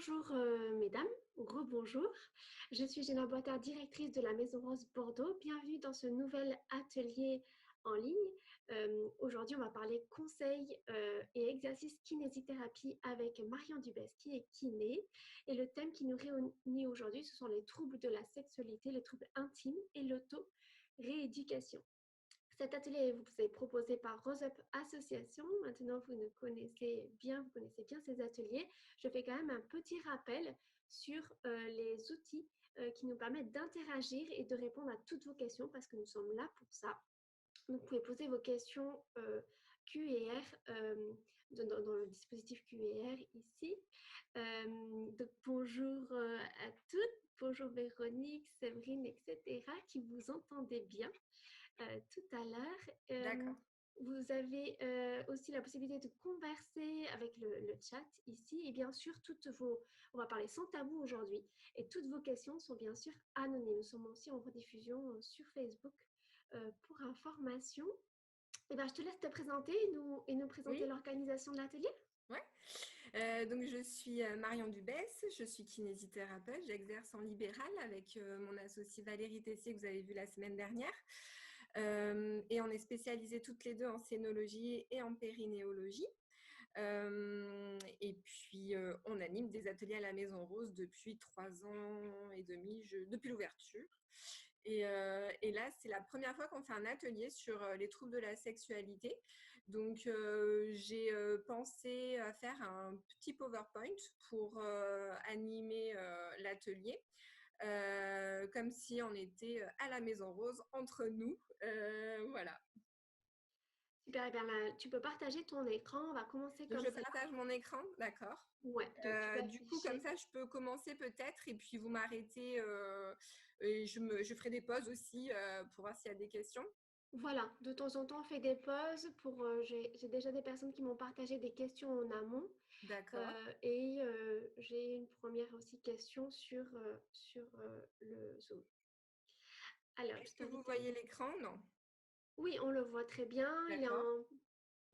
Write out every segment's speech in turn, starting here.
Bonjour mesdames, rebonjour. Je suis Géna Boitard, directrice de la Maison Rose Bordeaux. Bienvenue dans ce nouvel atelier en ligne. Aujourd'hui, on va parler conseils et exercices kinésithérapie avec Marion Dubès qui est kiné. Et le thème qui nous réunit aujourd'hui, ce sont les troubles de la sexualité, les troubles intimes et l'auto-rééducation. Cet atelier vous est proposé par Rose Up Association. Maintenant, vous connaissez bien ces ateliers. Je fais quand même un petit rappel sur les outils qui nous permettent d'interagir et de répondre à toutes vos questions parce que nous sommes là pour ça. Vous pouvez poser vos questions Q&R dans le dispositif Q&R ici. Donc bonjour à toutes, bonjour Véronique, Séverine, etc. qui vous entendez bien tout à l'heure. D'accord. Vous avez aussi la possibilité de converser avec le chat ici et bien sûr on va parler sans tabou aujourd'hui et toutes vos questions sont bien sûr anonymes. Nous sommes aussi en rediffusion sur Facebook pour information. Et ben, je te laisse te présenter et nous présenter Oui, l'organisation de l'atelier. ouais. Donc je suis Marion Dubès, je suis kinésithérapeute, j'exerce en libéral avec mon associée Valérie Tessier que vous avez vu la semaine dernière. Et on est spécialisées toutes les deux en scénologie et en périnéologie. Et puis on anime des ateliers à la Maison Rose depuis 3 ans et demi, depuis l'ouverture. Et là, c'est la première fois qu'on fait un atelier sur les troubles de la sexualité. Donc, j'ai pensé à faire un petit PowerPoint pour animer l'atelier, comme si on était à la Maison Rose entre nous. Voilà. Super, et bien là, tu peux partager ton écran. On va commencer Donc, comme je ça. partage mon écran, d'accord. Ouais, donc tu peux Du coup, comme afficher. ça, je peux commencer peut-être et puis vous m'arrêtez et je ferai des pauses aussi pour voir s'il y a des questions. Voilà, de temps en temps, on fait des pauses pour. J'ai déjà des personnes qui m'ont partagé des questions en amont D'accord. j'ai une première aussi question sur le Zoom. Alors, je Est-ce que vous t'invite à. voyez l'écran? Non. Oui, on le voit très bien. Il est D'accord. en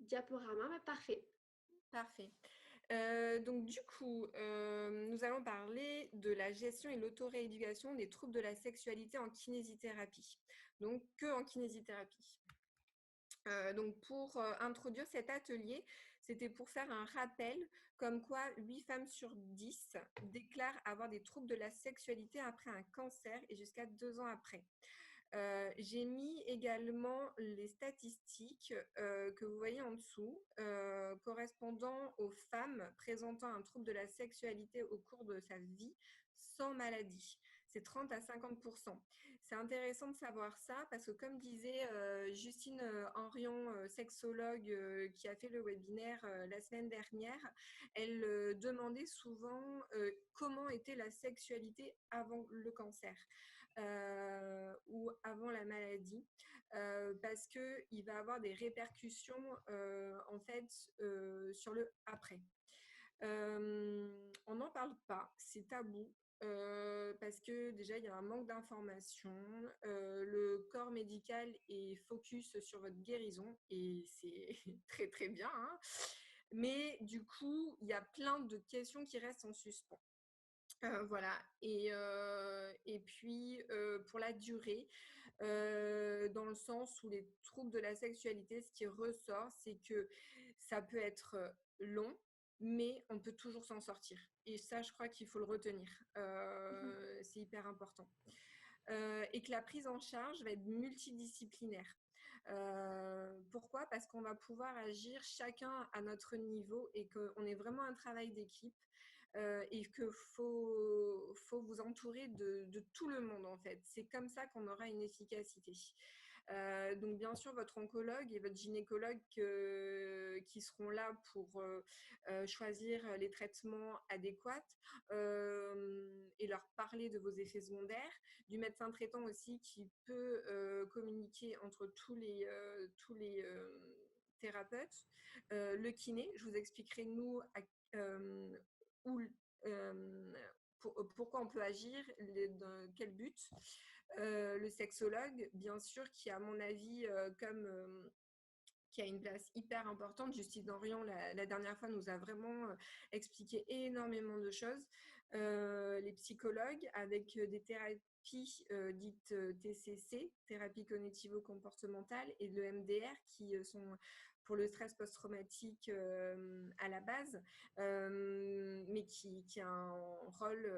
diaporama, mais parfait. Parfait. Donc du coup, nous allons parler de la gestion et l'autorééducation des troubles de la sexualité en kinésithérapie. Donc que en kinésithérapie. Donc pour introduire cet atelier, c'était pour faire un rappel comme quoi 8 femmes sur 10 déclarent avoir des troubles de la sexualité après un cancer et jusqu'à 2 ans après. J'ai mis également les statistiques que vous voyez en dessous, correspondant aux femmes présentant un trouble de la sexualité au cours de sa vie sans maladie. C'est 30 à 50%. C'est intéressant de savoir ça parce que comme disait Justine Henrion, sexologue qui a fait le webinaire la semaine dernière, elle demandait souvent comment était la sexualité avant le cancer ou avant la maladie, parce qu'il va avoir des répercussions en fait sur le après. On n'en parle pas, c'est tabou. Parce que déjà il y a un manque d'information, le corps médical est focus sur votre guérison et c'est très très bien, hein. Mais du coup il y a plein de questions qui restent en suspens. Voilà. Et puis pour la durée, dans le sens où les troubles de la sexualité, ce qui ressort, c'est que ça peut être long, mais on peut toujours s'en sortir. Et ça, je crois qu'il faut le retenir. C'est hyper important. Et que la prise en charge va être multidisciplinaire. Pourquoi? Parce qu'on va pouvoir agir chacun à notre niveau et qu'on est vraiment un travail d'équipe. Et qu'il faut vous entourer de tout le monde en fait. C'est comme ça qu'on aura une efficacité. Donc bien sûr votre oncologue et votre gynécologue qui seront là pour choisir les traitements adéquats et leur parler de vos effets secondaires, du médecin traitant aussi qui peut communiquer entre tous les thérapeutes, le kiné, je vous expliquerai nous où, pourquoi on peut agir, dans quel but. Le sexologue, bien sûr, qui à mon avis, qui a une place hyper importante. Justine Dorian, la dernière fois, nous a vraiment expliqué énormément de choses. Les psychologues, avec des thérapies dites TCC, thérapie cognitivo-comportementale, et le MDR, qui sont pour le stress post-traumatique à la base, mais qui a un rôle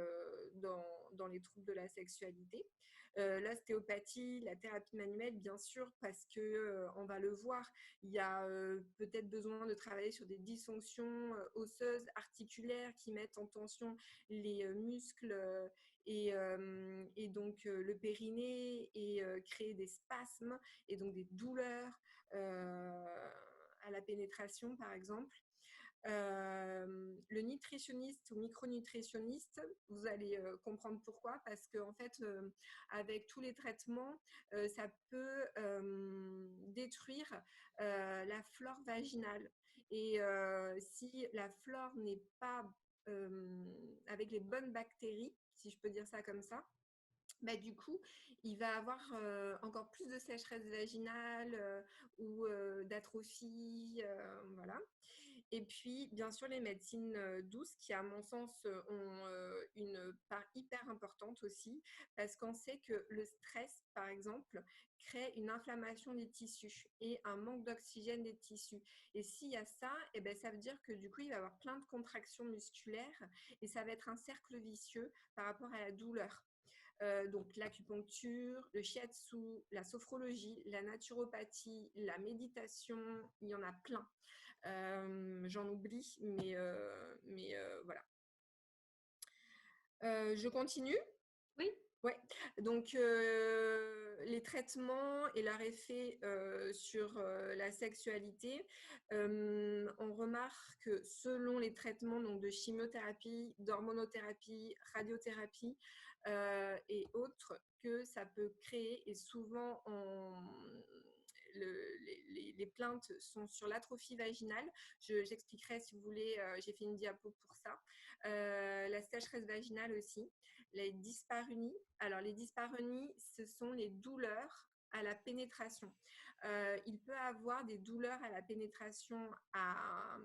dans les troubles de la sexualité. L'ostéopathie, la thérapie manuelle, bien sûr, parce que on va le voir, il y a peut-être besoin de travailler sur des dysfonctions osseuses, articulaires, qui mettent en tension les muscles et donc le périnée, et créer des spasmes et donc des douleurs à la pénétration, par exemple. Le nutritionniste ou micronutritionniste, vous allez comprendre pourquoi, parce qu'en fait, avec tous les traitements, ça peut détruire la flore vaginale. Et si la flore n'est pas avec les bonnes bactéries, si je peux dire ça comme ça, bah, du coup, il va avoir encore plus de sécheresse vaginale ou d'atrophie, voilà. Et puis, bien sûr, les médecines douces qui, à mon sens, ont une part hyper importante aussi, parce qu'on sait que le stress, par exemple, crée une inflammation des tissus et un manque d'oxygène des tissus. Et s'il y a ça, eh ben, ça veut dire que du coup, il va y avoir plein de contractions musculaires et ça va être un cercle vicieux par rapport à la douleur. Donc l'acupuncture, le shiatsu, la sophrologie, la naturopathie, la méditation, il y en a plein. J'en oublie, mais voilà. Je continue. Oui. Ouais, donc les traitements et leur effet sur la sexualité, on remarque que selon les traitements donc de chimiothérapie, d'hormonothérapie, radiothérapie et autres, que ça peut créer, et souvent les plaintes sont sur l'atrophie vaginale. J'expliquerai si vous voulez, j'ai fait une diapo pour ça. La sécheresse vaginale aussi, les dyspareunies. Alors, les dyspareunies, ce sont les douleurs à la pénétration. Il peut avoir des douleurs à la pénétration à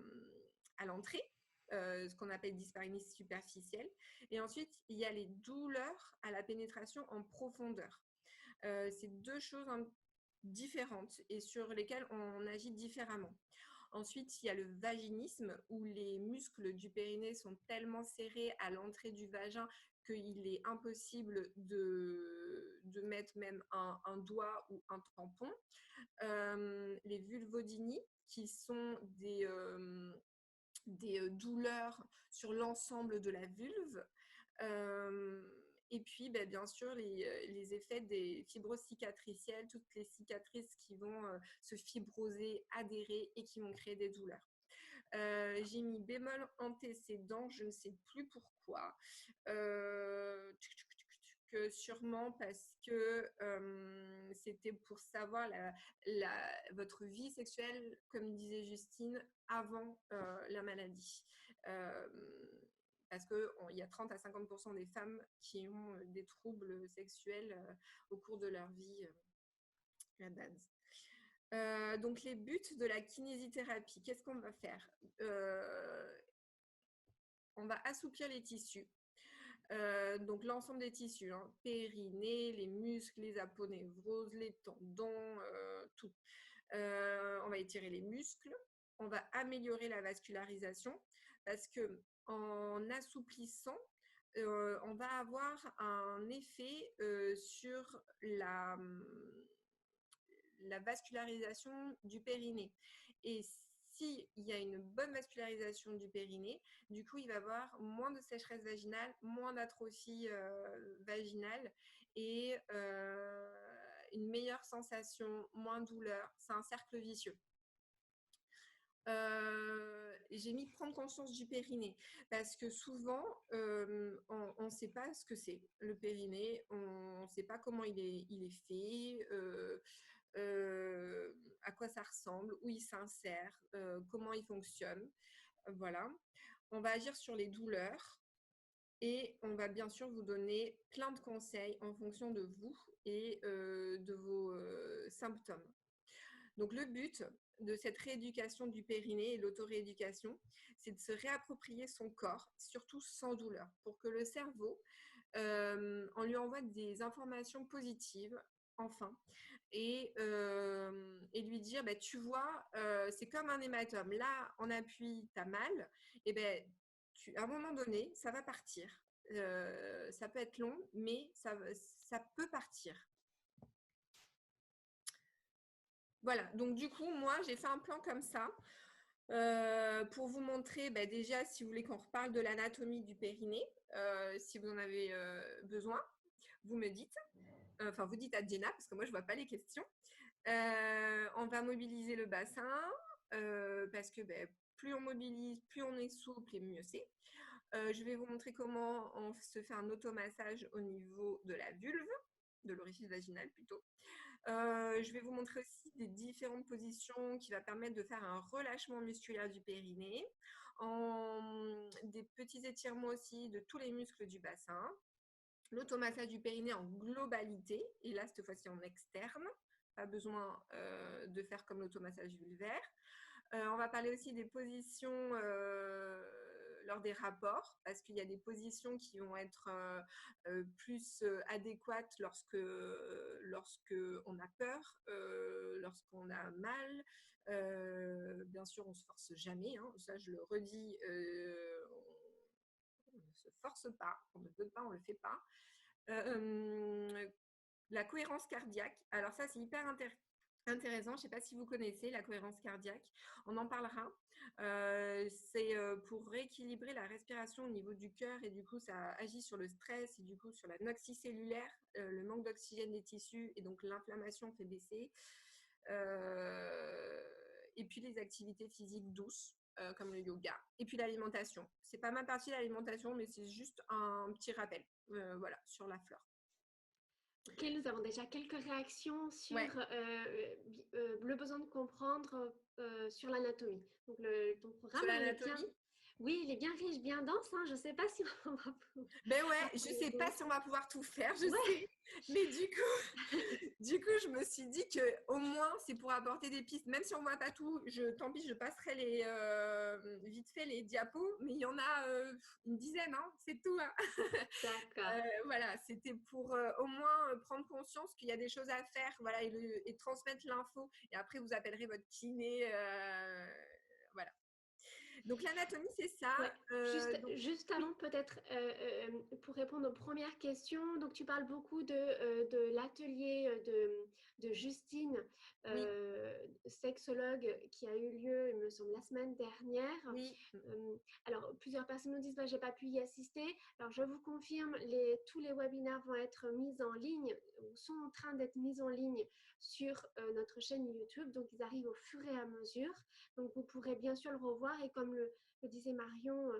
l'entrée, ce qu'on appelle dyspareunie superficielle. Et ensuite, il y a les douleurs à la pénétration en profondeur. C'est deux choses différentes et sur lesquelles on agit différemment. Ensuite, il y a le vaginisme, où les muscles du périnée sont tellement serrés à l'entrée du vagin qu'il est impossible de mettre même un doigt ou un tampon. Les vulvodynies, qui sont des douleurs sur l'ensemble de la vulve. Et puis, bien sûr, les effets des fibroses cicatricielles, toutes les cicatrices qui vont se fibroser, adhérer et qui vont créer des douleurs. J'ai mis bémol antécédent, je ne sais plus pourquoi. Sûrement parce que c'était pour savoir votre vie sexuelle, comme disait Justine, avant la maladie. Parce qu'il y a 30 à 50% des femmes qui ont des troubles sexuels au cours de leur vie, la base. Donc les buts de la kinésithérapie, qu'est-ce qu'on va faire? On va assouplir les tissus. Donc l'ensemble des tissus, hein, périnée, les muscles, les aponevroses, les tendons, tout. On va étirer les muscles, on va améliorer la vascularisation, parce que en assouplissant, on va avoir un effet sur la vascularisation du périnée. Et s'il y a une bonne vascularisation du périnée, du coup, il va y avoir moins de sécheresse vaginale, moins d'atrophie vaginale et une meilleure sensation, moins de douleur. C'est un cercle vicieux. J'ai mis prendre conscience du périnée parce que souvent on ne sait pas ce que c'est le périnée, on ne sait pas comment il est fait, à quoi ça ressemble, où il s'insère, comment il fonctionne. Voilà. On va agir sur les douleurs et on va bien sûr vous donner plein de conseils en fonction de vous et de vos symptômes. Donc, le but de cette rééducation du périnée et l'auto-rééducation, c'est de se réapproprier son corps, surtout sans douleur, pour que le cerveau, on lui envoie des informations positives, enfin, et lui dire, bah, tu vois, c'est comme un hématome. Là, en appui, tu as mal, et ben, à un moment donné, ça va partir. Ça peut être long, mais ça peut partir. Voilà, donc du coup, moi, j'ai fait un plan comme ça pour vous montrer, bah, déjà, si vous voulez qu'on reparle de l'anatomie du périnée, si vous en avez besoin, vous me dites. Enfin, vous dites à Jenna, parce que moi, je ne vois pas les questions. On va mobiliser le bassin, parce que bah, plus on mobilise, plus on est souple et mieux c'est. Je vais vous montrer comment on se fait un automassage au niveau de la vulve, de l'orifice vaginal plutôt. Je vais vous montrer aussi des différentes positions qui va permettre de faire un relâchement musculaire du périnée, des petits étirements aussi de tous les muscles du bassin, l'automassage du périnée en globalité, et là cette fois-ci en externe, pas besoin de faire comme l'automassage vulvaire. On va parler aussi des positions lors des rapports, parce qu'il y a des positions qui vont être plus adéquates lorsque on a peur, lorsqu'on a mal. Bien sûr, on ne se force jamais, hein, ça je le redis, on ne se force pas, on ne veut pas, on ne le fait pas. La cohérence cardiaque, alors ça c'est hyper intéressant. Je ne sais pas si vous connaissez la cohérence cardiaque, on en parlera. C'est pour rééquilibrer la respiration au niveau du cœur et du coup ça agit sur le stress et du coup sur la noxie cellulaire, le manque d'oxygène des tissus et donc l'inflammation fait baisser. Et puis les activités physiques douces comme le yoga et puis l'alimentation. C'est pas ma partie l'alimentation mais c'est juste un petit rappel voilà, sur la flore. Ok, nous avons déjà quelques réactions sur Ouais. le besoin de comprendre sur l'anatomie. Donc, ton programme, Sur il est bien. l'anatomie. Oui, il est bien riche, bien dense. Hein. Je ne sais pas si on va Ben ouais, je sais pas si on va pouvoir tout faire, je sais. Mais du coup, je me suis dit que au moins c'est pour apporter des pistes. Même si on voit pas tout, tant pis, je passerai vite fait les diapos, mais il y en a une dizaine, hein, c'est tout. Hein. D'accord. Voilà, c'était pour au moins prendre conscience qu'il y a des choses à faire, voilà, et transmettre l'info. Et après, vous appellerez votre kiné, voilà. Donc l'anatomie, c'est ça. Ouais. Juste Oui. avant, peut-être, pour répondre aux premières questions, donc tu parles beaucoup de l'atelier de Justine, Oui. sexologue, qui a eu lieu, il me semble, la semaine dernière. Oui. Alors, plusieurs personnes nous disent, bah, j'ai pas pu y assister. Alors, je vous confirme, tous les webinaires vont être mis en ligne, ou sont en train d'être mis en ligne sur notre chaîne YouTube. Donc, ils arrivent au fur et à mesure. Donc, vous pourrez bien sûr le revoir. Et comme le disait Marion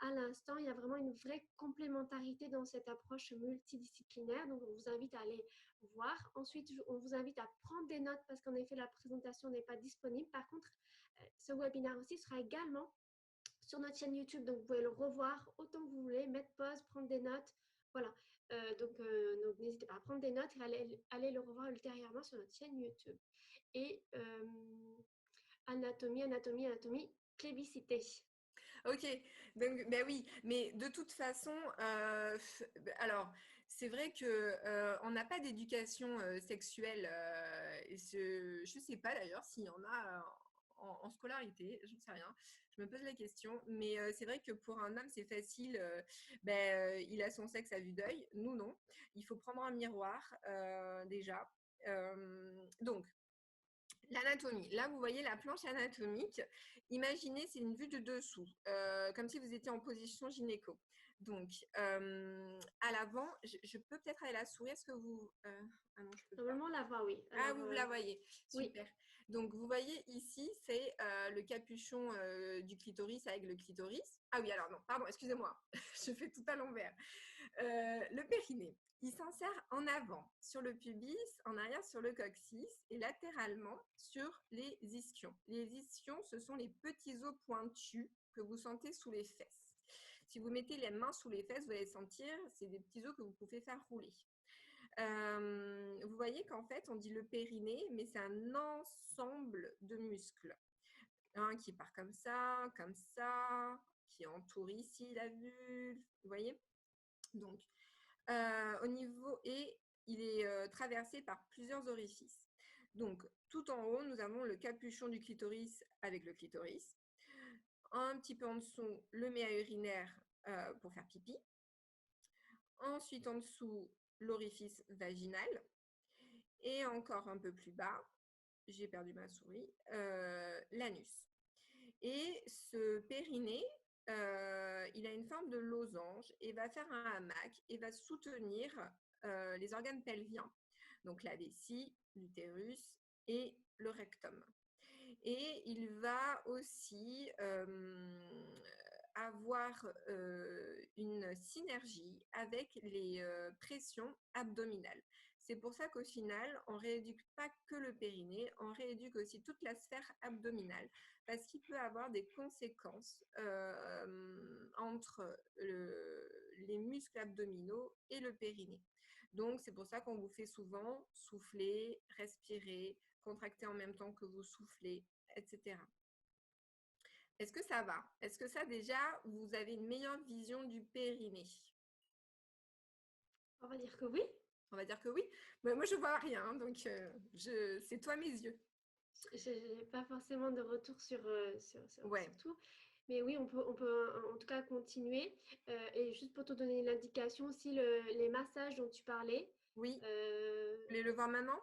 à l'instant, il y a vraiment une vraie complémentarité dans cette approche multidisciplinaire. Donc, on vous invite à aller voir. Ensuite, on vous invite à prendre des notes parce qu'en effet, la présentation n'est pas disponible. Par contre, ce webinaire aussi sera également sur notre chaîne YouTube. Donc, vous pouvez le revoir autant que vous voulez, mettre pause, prendre des notes. Voilà. Donc, n'hésitez pas à prendre des notes et aller le revoir ultérieurement sur notre chaîne YouTube. Et anatomie, plébiscité. Ok, donc ben oui, mais de toute façon, alors c'est vrai que on n'a pas d'éducation sexuelle. Et je sais pas d'ailleurs s'il y en a en scolarité, je ne sais rien. Je me pose la question, mais c'est vrai que pour un homme c'est facile. Il a son sexe à vue d'œil. Nous non. Il faut prendre un miroir déjà. Donc l'anatomie. Là, vous voyez la planche anatomique. Imaginez, c'est une vue de dessous, comme si vous étiez en position gynéco. Donc, à l'avant, je peux peut-être aller la souris. Est-ce que vous... Ah non, je peux pas. Normalement, on la voit, oui. Ah, Alors, vous la voyez. Super. Oui. Donc, vous voyez ici, c'est le capuchon du clitoris avec le clitoris. Ah oui, alors non, pardon, excusez-moi. Je fais tout à l'envers. Le périnée. Il s'insère en avant sur le pubis, en arrière sur le coccyx et latéralement sur les ischions. Les ischions, ce sont les petits os pointus que vous sentez sous les fesses. Si vous mettez les mains sous les fesses, vous allez sentir, c'est des petits os que vous pouvez faire rouler. Vous voyez qu'en fait, on dit le périnée, mais c'est un ensemble de muscles. Un qui part comme ça, qui entoure ici la vulve, vous voyez? Donc, au niveau et il est traversé par plusieurs orifices. Donc, tout en haut, nous avons le capuchon du clitoris avec le clitoris. Un petit peu en dessous, le méa urinaire pour faire pipi. Ensuite, en dessous, l'orifice vaginal. Et encore un peu plus bas, j'ai perdu ma souris, l'anus. Et ce périnée, il a une forme de losange et va faire un hamac et va soutenir les organes pelviens, donc la vessie, l'utérus et le rectum. Et il va aussi avoir une synergie avec les pressions abdominales. C'est pour ça qu'au final, on ne rééduque pas que le périnée, on rééduque aussi toute la sphère abdominale, parce qu'il peut avoir des conséquences entre les muscles abdominaux et le périnée. Donc, c'est pour ça qu'on vous fait souvent souffler, respirer, contracter en même temps que vous soufflez, etc. Est-ce que ça va? Est-ce que ça, déjà, vous avez une meilleure vision du périnée? On va dire que oui. On va dire que oui. Mais moi, je vois rien, donc c'est toi mes yeux. Je n'ai pas forcément de retour Ouais, sur tout. Mais oui, on peut en tout cas continuer. Et juste pour te donner une indication aussi, les massages dont tu parlais, oui. euh, Vous voulez le voir maintenant?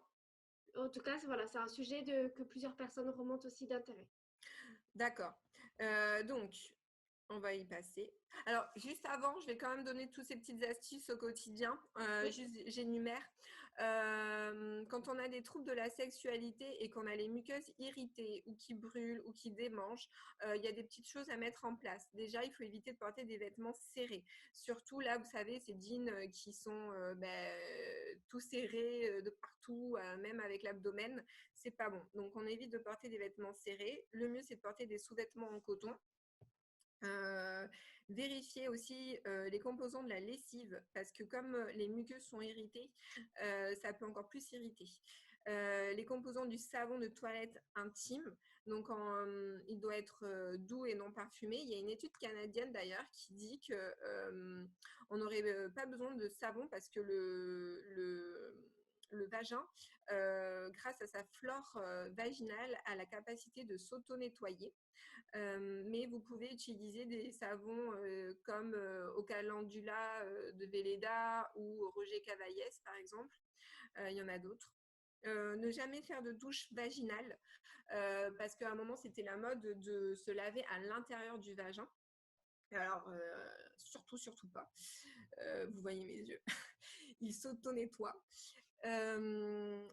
en tout cas, voilà, c'est un sujet que plusieurs personnes remontent aussi d'intérêt. D'accord. Donc, on va y passer. Alors, juste avant, je vais quand même donner toutes ces petites astuces au quotidien. Oui, Juste, j'énumère. Quand on a des troubles de la sexualité et qu'on a les muqueuses irritées ou qui brûlent ou qui démangent, il y a des petites choses à mettre en place. Déjà, il faut éviter de porter des vêtements serrés. Surtout là, vous savez, ces jeans qui sont tout serrés de partout, même avec l'abdomen, c'est pas bon. Donc, on évite de porter des vêtements serrés. Le mieux, c'est de porter des sous-vêtements en coton. Vérifier aussi les composants de la lessive parce que comme les muqueuses sont irritées, ça peut encore plus irriter. Les composants du savon de toilette intime, donc il doit être doux et non parfumé. Il y a une étude canadienne d'ailleurs qui dit que on n'aurait pas besoin de savon parce que le vagin, grâce à sa flore vaginale, a la capacité de s'auto-nettoyer. Mais vous pouvez utiliser des savons comme au calendula de Velleda ou Roger Cavaillès, par exemple. Il y en a d'autres. Ne jamais faire de douche vaginale parce qu'à un moment, c'était la mode de se laver à l'intérieur du vagin. Alors, surtout pas. Vous voyez mes yeux. Il s'auto-nettoie.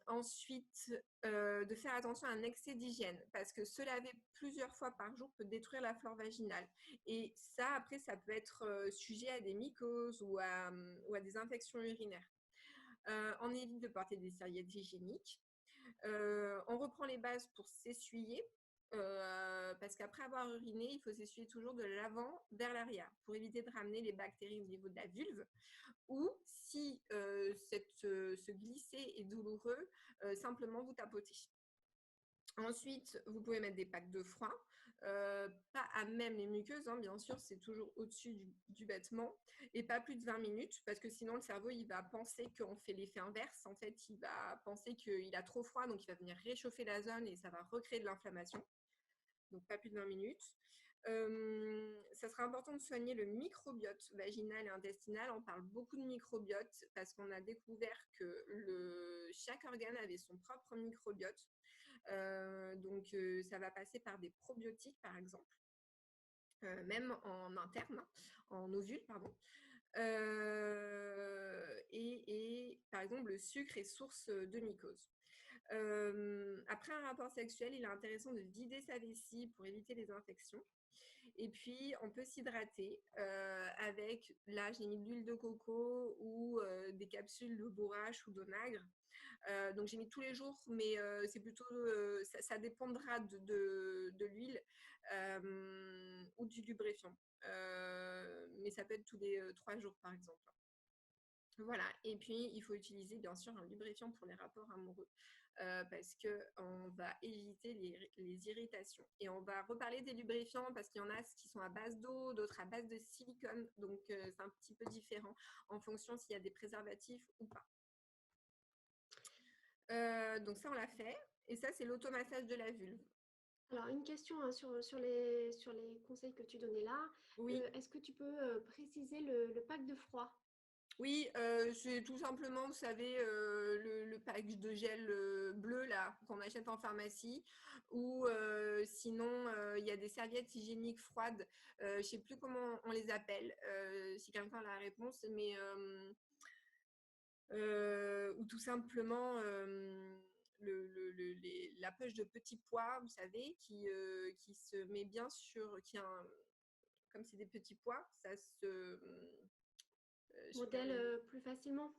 Ensuite, de faire attention à un excès d'hygiène parce que se laver plusieurs fois par jour peut détruire la flore vaginale. Et ça, après, ça peut être sujet à des mycoses ou à des infections urinaires. On évite de porter des serviettes hygiéniques. On reprend les bases pour s'essuyer. Parce qu'après avoir uriné, il faut s'essuyer toujours de l'avant vers l'arrière pour éviter de ramener les bactéries au niveau de la vulve. Ou si ce glisser est douloureux, simplement vous tapotez. Ensuite, vous pouvez mettre des packs de froid, pas à même les muqueuses, hein, bien sûr, c'est toujours au-dessus du vêtement, et pas plus de 20 minutes, parce que sinon le cerveau il va penser qu'on fait l'effet inverse. En fait, il va penser qu'il a trop froid, donc il va venir réchauffer la zone et ça va recréer de l'inflammation. Donc pas plus de 20 minutes. Ça sera important de soigner le microbiote vaginal et intestinal. On parle beaucoup de microbiote parce qu'on a découvert que chaque organe avait son propre microbiote. Donc, ça va passer par des probiotiques, par exemple, même en interne, en ovule, pardon. Et par exemple, le sucre est source de mycose. Après un rapport sexuel, il est intéressant de vider sa vessie pour éviter les infections. Et puis, on peut s'hydrater avec, là, j'ai mis de l'huile de coco ou des capsules de bourrache ou d'onagre. Donc, j'ai mis tous les jours, mais c'est plutôt, ça dépendra de l'huile ou du lubrifiant. Mais ça peut être tous les 3 jours, par exemple. Voilà, et puis il faut utiliser bien sûr un lubrifiant pour les rapports amoureux parce qu'on va éviter les irritations. Et on va reparler des lubrifiants parce qu'il y en a qui sont à base d'eau, d'autres à base de silicone, donc c'est un petit peu différent en fonction s'il y a des préservatifs ou pas. Donc ça, on l'a fait. Et ça, c'est l'automassage de la vulve. Alors, une question hein, sur les conseils que tu donnais là. Oui, Est-ce que tu peux préciser le pack de froid? oui, c'est tout simplement, vous savez, le pack de gel bleu là qu'on achète en pharmacie, ou sinon il y a des serviettes hygiéniques froides. Je sais plus comment on les appelle. Si quelqu'un a la réponse, mais ou tout simplement la poche de petits pois, vous savez, qui se met bien sur, comme c'est des petits pois, ça se, je perds Modèle le mot. plus facilement?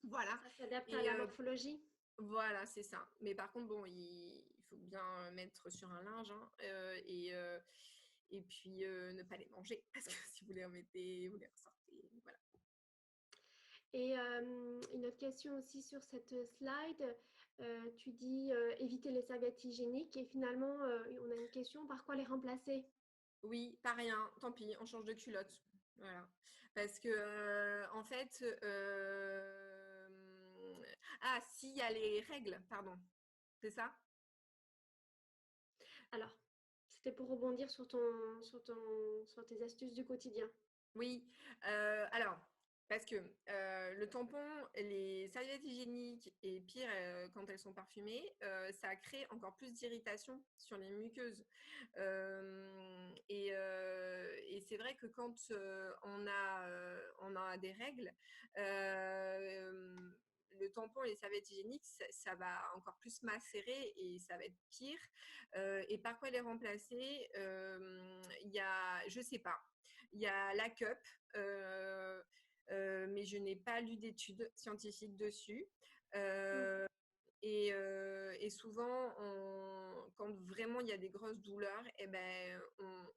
Voilà. Ça s'adapte à Et la morphologie? voilà, c'est ça. Mais par contre, bon, il faut bien mettre sur un linge hein, et puis ne pas les manger parce que si vous les remettez, vous les ressortez. Voilà. Et une autre question aussi sur cette slide, tu dis éviter les serviettes hygiéniques et finalement on a une question, par quoi les remplacer? Oui, pas rien. Tant pis, on change de culotte. Voilà. Parce que, en fait, ah, s'il y a les règles, pardon. C'est ça? Alors, c'était pour rebondir sur tes astuces du quotidien. Oui, alors, parce que le tampon, les serviettes hygiéniques et pire quand elles sont parfumées, ça crée encore plus d'irritation sur les muqueuses. Et c'est vrai que quand on a des règles, euh, le tampon et les serviettes hygiéniques, ça va encore plus macérer et ça va être pire. Et par quoi les remplacer? Il y a, je sais pas. Il y a la cup, mais je n'ai pas lu d'études scientifiques dessus. Ok. Euh, et souvent, quand vraiment il y a des grosses douleurs, eh ben,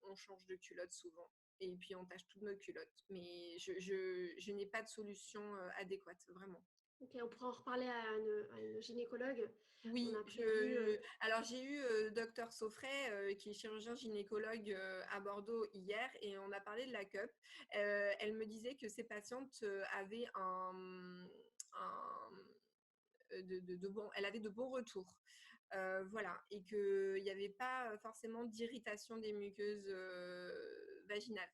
on change de culotte souvent. Et puis on tâche toutes nos culottes. Mais je n'ai pas de solution adéquate, vraiment. Ok, on pourra en reparler à une gynécologue. On Oui, a prévu. alors j'ai eu docteur Saufray, qui est chirurgien gynécologue à Bordeaux hier, et on a parlé de la cup. Elle me disait que ses patientes avaient elle avait de bons retours. Voilà, et qu'il n'y avait pas forcément d'irritation des muqueuses vaginales.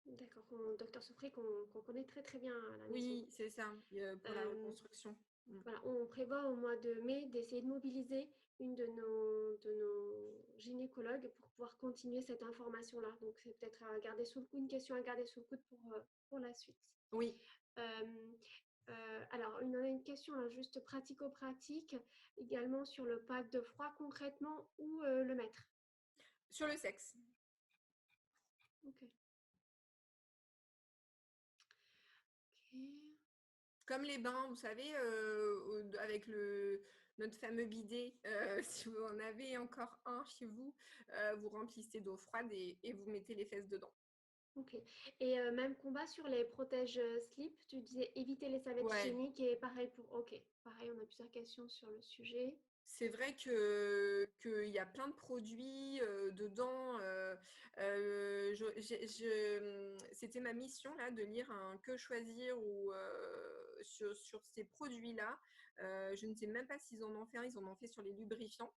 D'accord, docteur Sofré qu'on connaît très très bien à la maison. Oui, c'est ça, pour la Euh, reconstruction. Mm. voilà, on prévoit au mois de mai d'essayer de mobiliser une de nos gynécologues pour pouvoir continuer cette information-là. Donc c'est peut-être à garder sous le coup, une question à garder sous le coude pour la suite. Oui, Euh, alors, on a une question là, juste pratico-pratique, également sur le pack de froid, concrètement, où le mettre? sur le sexe. Ok. Ok. Comme les bains, vous savez, avec notre fameux bidet, si vous en avez encore un chez vous, vous remplissez d'eau froide et vous mettez les fesses dedans. Ok. Et même combat sur les protèges slip, tu disais éviter les serviettes Ouais, hygiéniques et pareil pour. Ok. Pareil, on a plusieurs questions sur le sujet. c'est vrai qu'il y a plein de produits dedans. C'était ma mission là de lire un Que choisir ou sur ces produits-là. Je ne sais même pas s'ils en ont fait un. Ils en ont fait sur les lubrifiants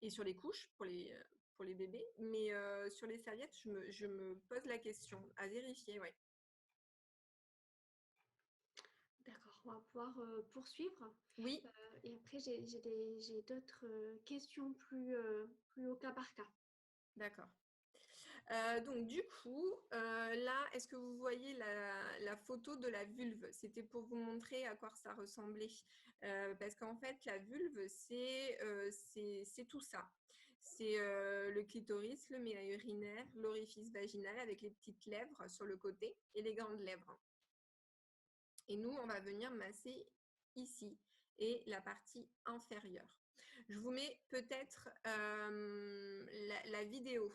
et sur les couches pour les bébés. Mais sur les serviettes, je me pose la question à vérifier. Ouais. D'accord, on va pouvoir poursuivre. Oui, Et après, j'ai d'autres questions plus au cas par cas. d'accord. Donc du coup, là, est-ce que vous voyez la photo de la vulve? C'était pour vous montrer à quoi ça ressemblait. Parce qu'en fait, la vulve, c'est tout ça. C'est le clitoris, le méa urinaire, l'orifice vaginal avec les petites lèvres sur le côté et les grandes lèvres. Et nous, on va venir masser ici et la partie inférieure. Je vous mets peut-être la vidéo.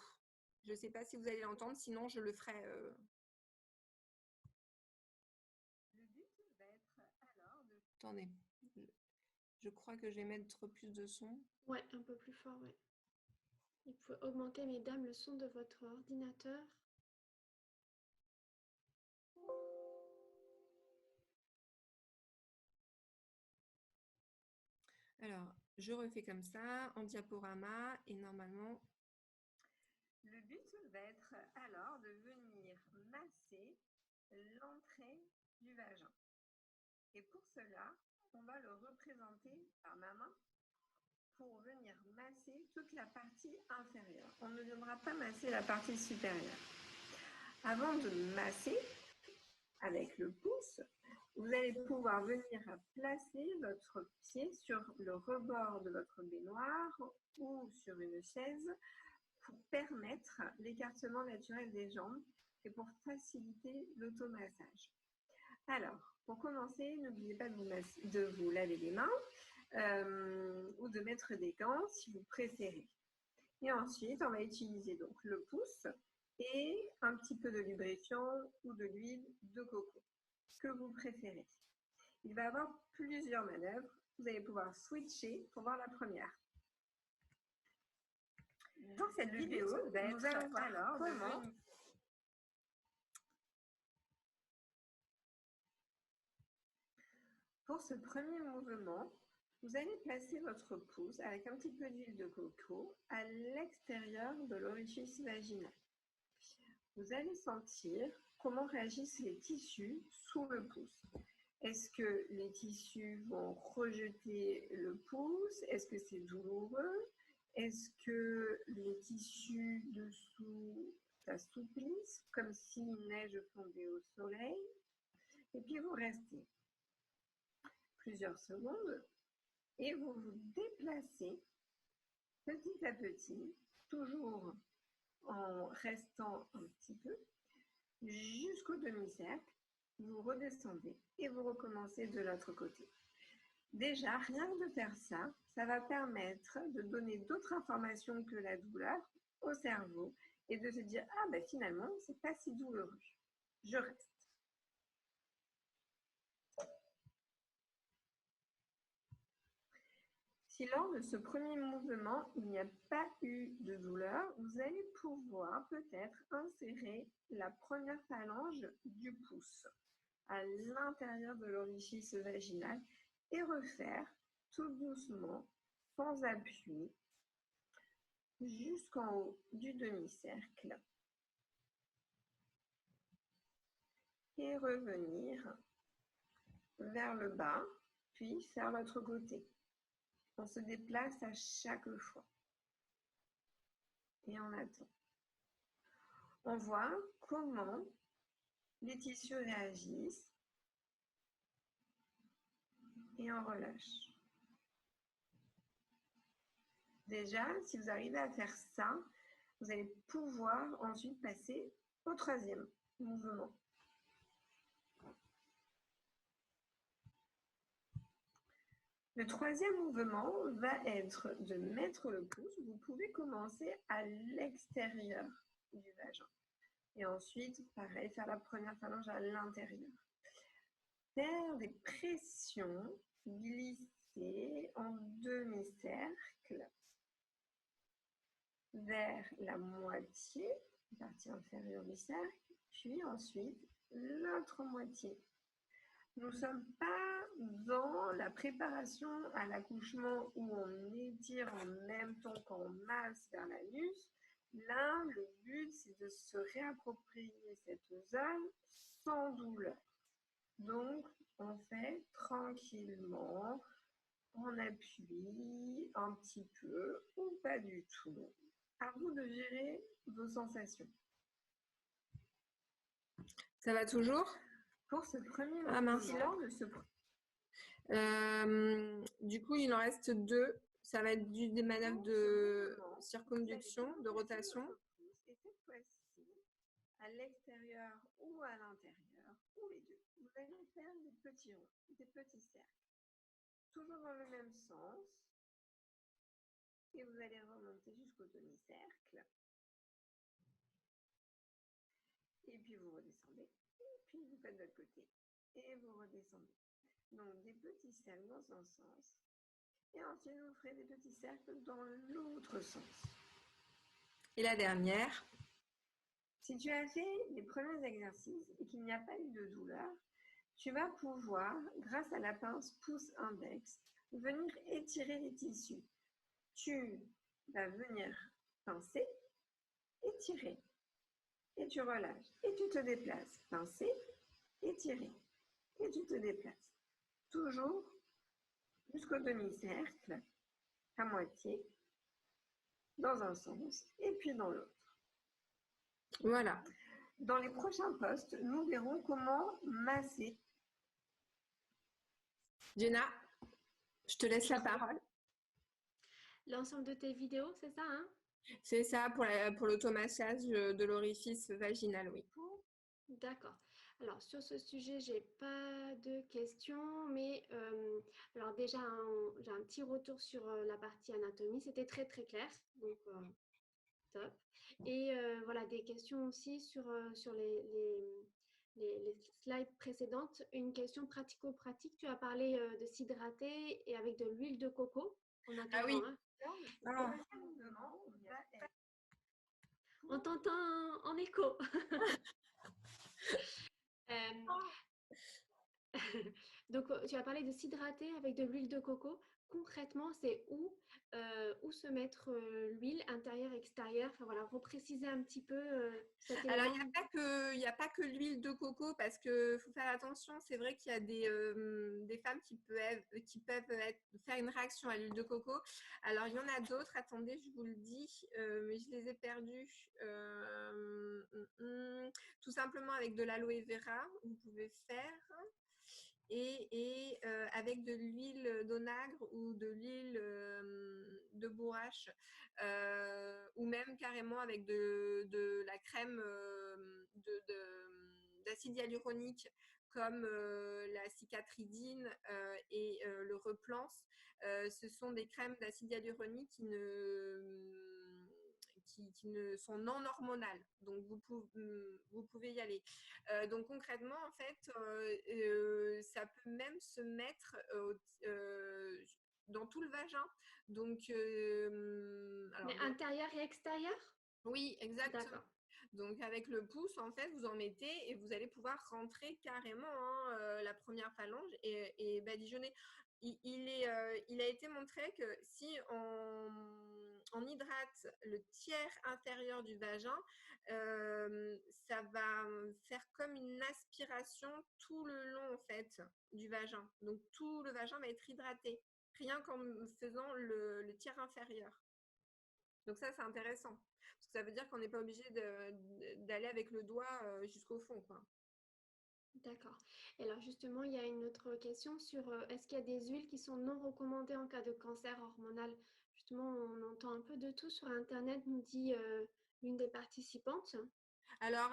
Je ne sais pas si vous allez l'entendre, sinon je le ferai. Attendez, je crois que je vais mettre plus de son. Ouais, un peu plus fort, ouais. Vous pouvez augmenter, mesdames, le son de votre ordinateur. Alors, je refais comme ça, en diaporama, et normalement... Le but va être alors de venir masser l'entrée du vagin. Et pour cela, on va le représenter par ma main pour venir masser toute la partie inférieure. On ne viendra pas masser la partie supérieure. Avant de masser avec le pouce, vous allez pouvoir venir placer votre pied sur le rebord de votre baignoire ou sur une chaise pour permettre l'écartement naturel des jambes et pour faciliter l'automassage. Alors, pour commencer, n'oubliez pas de vous laver les mains ou de mettre des gants si vous préférez. Et ensuite, on va utiliser donc le pouce et un petit peu de lubrifiant ou de l'huile de coco, ce que vous préférez. Il va y avoir plusieurs manœuvres. Vous allez pouvoir switcher pour voir la première. Dans cette vidéo, nous allons voir alors comment pour ce premier mouvement, vous allez placer votre pouce avec un petit peu d'huile de coco à l'extérieur de l'orifice vaginal. Vous allez sentir comment réagissent les tissus sous le pouce. Est-ce que les tissus vont rejeter le pouce? Est-ce que c'est douloureux? Est-ce que les tissus dessous s'assouplissent comme si une neige fondait au soleil? Et puis vous restez plusieurs secondes et vous vous déplacez petit à petit, toujours en restant un petit peu, jusqu'au demi-cercle. Vous redescendez et vous recommencez de l'autre côté. Déjà, rien que de faire ça, ça va permettre de donner d'autres informations que la douleur au cerveau et de se dire « Ah ben finalement, c'est pas si douloureux, je reste ». Si lors de ce premier mouvement, il n'y a pas eu de douleur, vous allez pouvoir peut-être insérer la première phalange du pouce à l'intérieur de l'orifice vaginal et refaire tout doucement, sans appui, jusqu'en haut du demi-cercle et revenir vers le bas, puis faire l'autre côté. On se déplace à chaque fois et on attend. On voit comment les tissus réagissent et on relâche. Déjà, si vous arrivez à faire ça, vous allez pouvoir ensuite passer au troisième mouvement. Le troisième mouvement va être de mettre le pouce. Vous pouvez commencer à l'extérieur du vagin. Et ensuite, pareil, faire la première phalange à l'intérieur. Faire des pressions, glisser en demi-cercle vers la moitié, la partie inférieure du cercle, puis ensuite l'autre moitié. Nous ne sommes pas dans la préparation à l'accouchement où on étire en même temps qu'on masse vers l'anus. Là, le but, c'est de se réapproprier cette zone sans douleur. Donc, on fait tranquillement, en appui, un petit peu ou pas du tout. À vous de gérer vos sensations. Ça va toujours? Pour ce premier moment, du coup, il en reste deux. Ça va être des manœuvres de circonduction, de rotation. Et cette fois-ci, à l'extérieur ou à l'intérieur, ou les deux, vous allez faire des petits ronds, des petits cercles. Toujours dans le même sens. Et vous allez remonter jusqu'au demi-cercle. Et puis vous redescendez. Et puis vous faites de l'autre côté. Et vous redescendez. Donc des petits cercles dans un sens. Et ensuite, vous ferez des petits cercles dans l'autre sens. Et la dernière. Si tu as fait les premiers exercices et qu'il n'y a pas eu de douleur, tu vas pouvoir, grâce à la pince pouce-index, venir étirer les tissus. Tu vas venir pincer, étirer, et tu relâches, et tu te déplaces. Pincer, étirer, et tu te déplaces. Toujours jusqu'au demi-cercle, à moitié, dans un sens, et puis dans l'autre. Voilà. Dans les prochains posts, nous verrons comment masser. Jenna, je te laisse la parole. L'ensemble de tes vidéos, c'est ça, hein? C'est ça pour l'automassage de l'orifice vaginal, oui. D'accord. Alors, sur ce sujet, j'ai pas de questions, mais alors déjà, j'ai un petit retour sur la partie anatomie. C'était très, très clair, donc top. Et voilà, des questions aussi sur les slides précédentes. Une question pratico-pratique. Tu as parlé de s'hydrater et avec de l'huile de coco en attendant. Ah oui. Hein. Ah. On t'entend en écho. Donc, tu as parlé de s'hydrater avec de l'huile de coco. Concrètement, c'est où se mettre l'huile, intérieure, extérieure. Enfin voilà, repréciser un petit peu cet élément. Alors, il n'y a pas que l'huile de coco parce qu'il faut faire attention. C'est vrai qu'il y a des femmes qui peuvent faire une réaction à l'huile de coco. Alors, il y en a d'autres. Attendez, je vous le dis, mais je les ai perdues. Tout simplement avec de l'aloe vera, vous pouvez faire. Et avec de l'huile d'onagre ou de l'huile de bourrache ou même carrément avec de la crème d'acide hyaluronique comme la cicatridine et le replance. Ce sont des crèmes d'acide hyaluronique qui ne sont non hormonales. Donc, vous pouvez y aller. Donc, concrètement, en fait, ça peut même se mettre dans tout le vagin. Donc, mais intérieur et extérieur? Oui, exactement. D'accord. Donc, avec le pouce, en fait, vous en mettez et vous allez pouvoir rentrer carrément la première phalange et badigeonner. Il a été montré que si on hydrate le tiers inférieur du vagin, ça va faire comme une aspiration tout le long, en fait, du vagin. Donc, tout le vagin va être hydraté, rien qu'en faisant le tiers inférieur. Donc ça, c'est intéressant. Parce que ça veut dire qu'on n'est pas obligé d'aller avec le doigt jusqu'au fond, quoi. D'accord. Et alors justement, il y a une autre question sur est-ce qu'il y a des huiles qui sont non recommandées en cas de cancer hormonal? Justement, on entend un peu de tout sur Internet, nous dit l'une des participantes. Alors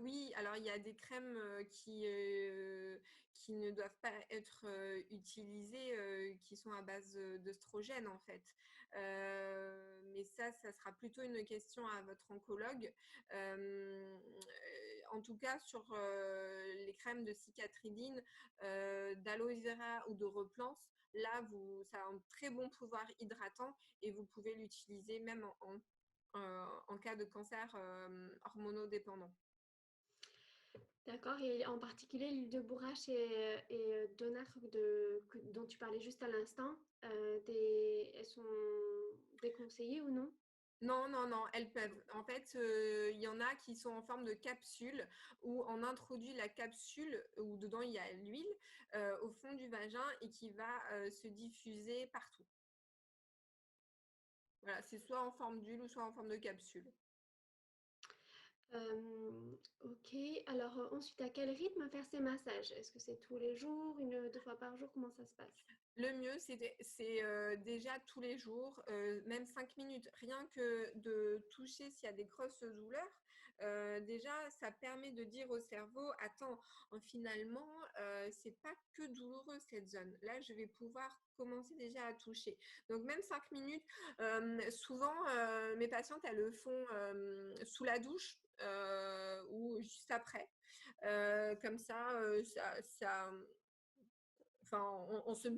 oui, alors il y a des crèmes qui ne doivent pas être utilisées, qui sont à base d'œstrogène en fait. Mais ça sera plutôt une question à votre oncologue. En tout cas, sur les crèmes de cicatridine, d'aloe vera ou de replance, là, ça a un très bon pouvoir hydratant et vous pouvez l'utiliser même en cas de cancer hormonodépendant. D'accord. Et en particulier, l'huile de bourrache et d'onagre dont tu parlais juste à l'instant, elles sont déconseillées ou non? Non, elles peuvent. En fait, il y en a qui sont en forme de capsule où on introduit la capsule où dedans il y a l'huile au fond du vagin et qui va se diffuser partout. Voilà, c'est soit en forme d'huile ou soit en forme de capsule. Ok. Alors ensuite, à quel rythme faire ces massages? Est-ce que c'est tous les jours, 2 fois par jour? Comment ça se passe? Le mieux, c'est déjà tous les jours, même 5 minutes. Rien que de toucher s'il y a des grosses douleurs, déjà, ça permet de dire au cerveau, attends, finalement, c'est pas que douloureux cette zone. Là, je vais pouvoir commencer déjà à toucher. Donc, même 5 minutes, souvent, mes patientes, elles le font sous la douche ou juste après. Comme ça enfin, on se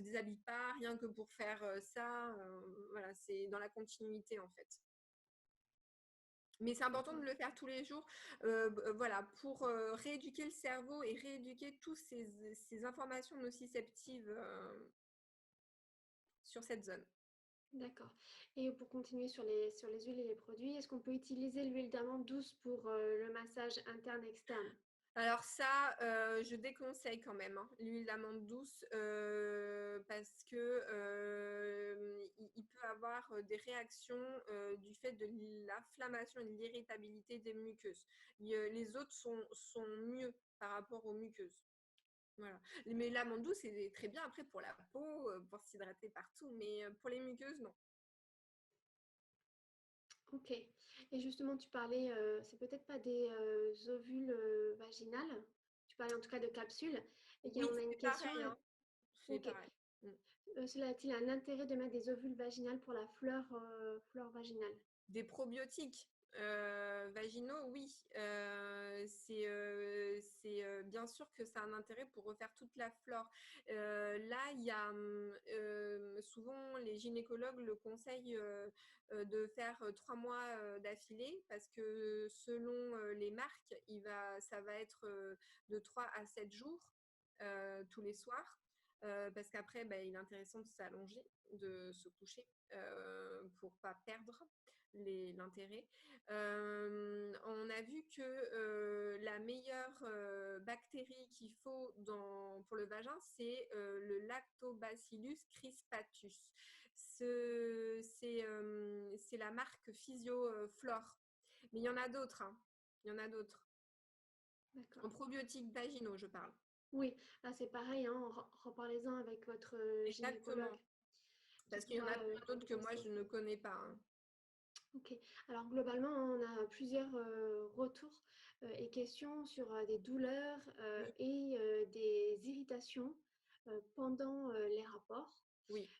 déshabille pas rien que pour faire ça. Voilà, c'est dans la continuité en fait. Mais c'est important de le faire tous les jours, voilà, pour rééduquer le cerveau et rééduquer toutes ces informations nociceptives sur cette zone. D'accord. Et pour continuer sur les huiles et les produits, est-ce qu'on peut utiliser l'huile d'amande douce pour le massage interne-externe? Alors ça, je déconseille quand même, hein, l'huile d'amande douce parce que il peut avoir des réactions du fait de l'inflammation et de l'irritabilité des muqueuses. Les autres sont mieux par rapport aux muqueuses. Voilà. Mais l'amande douce, c'est très bien après pour la peau, pour s'hydrater partout, mais pour les muqueuses, non. Ok. Et justement, tu parlais, c'est peut-être pas des ovules vaginales, tu parlais en tout cas de capsules. Et Oui, on a une c'est question. pareil, hein. C'est Ok. pareil. Mm. Cela a-t-il un intérêt de mettre des ovules vaginales pour la flore vaginale? Des probiotiques vaginaux, oui. Bien sûr que ça a un intérêt pour refaire toute la flore. Là, il y a souvent les gynécologues le conseillent de faire 3 mois d'affilée parce que selon les marques, ça va être de 3 à 7 jours tous les soirs. Parce qu'après, bah, il est intéressant de s'allonger, de se coucher pour pas perdre l'intérêt. On a vu que la meilleure bactérie qu'il faut pour le vagin, c'est le Lactobacillus crispatus. C'est la marque Physioflore. Mais il y en a d'autres. Hein. Il y en a d'autres. En D'accord. probiotiques vaginaux, je parle. Oui, là c'est pareil, hein, reparlez-en avec votre gynécologue Exactement. qui Parce qu'il y en pourra a plein d'autres que moi, conseiller. je ne connais pas. Hein. Ok. Alors globalement, on a plusieurs retours et questions sur des douleurs Oui, et des irritations pendant les rapports, oui.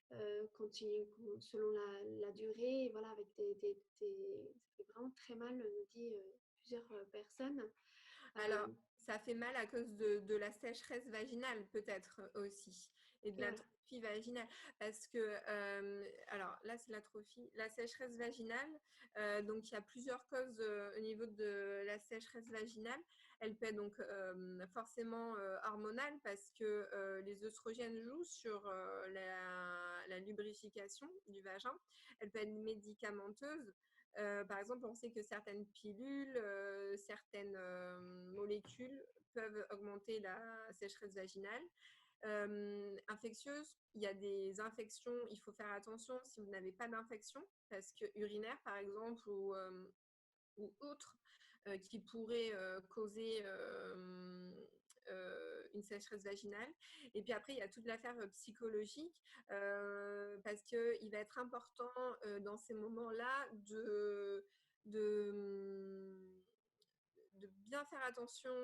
selon la durée, voilà, avec ça fait vraiment très mal, nous dit plusieurs personnes. Alors, Euh, ça fait mal à cause de la sécheresse vaginale, peut-être aussi, et de voilà. l'atrophie vaginale. Parce que, alors là, c'est l'atrophie, la sécheresse vaginale. Donc, il y a plusieurs causes au niveau de la sécheresse vaginale. Elle peut être donc forcément hormonale parce que les œstrogènes jouent sur la lubrification du vagin. Elle peut être médicamenteuse. Par exemple, on sait que certaines pilules, certaines molécules peuvent augmenter la sécheresse vaginale. Infectieuse, il y a des infections, il faut faire attention si vous n'avez pas d'infection, parce que urinaire par exemple ou autre, qui pourrait causer une sécheresse vaginale. Et puis après, il y a toute l'affaire psychologique, parce qu'il va être important dans ces moments-là de, de bien faire attention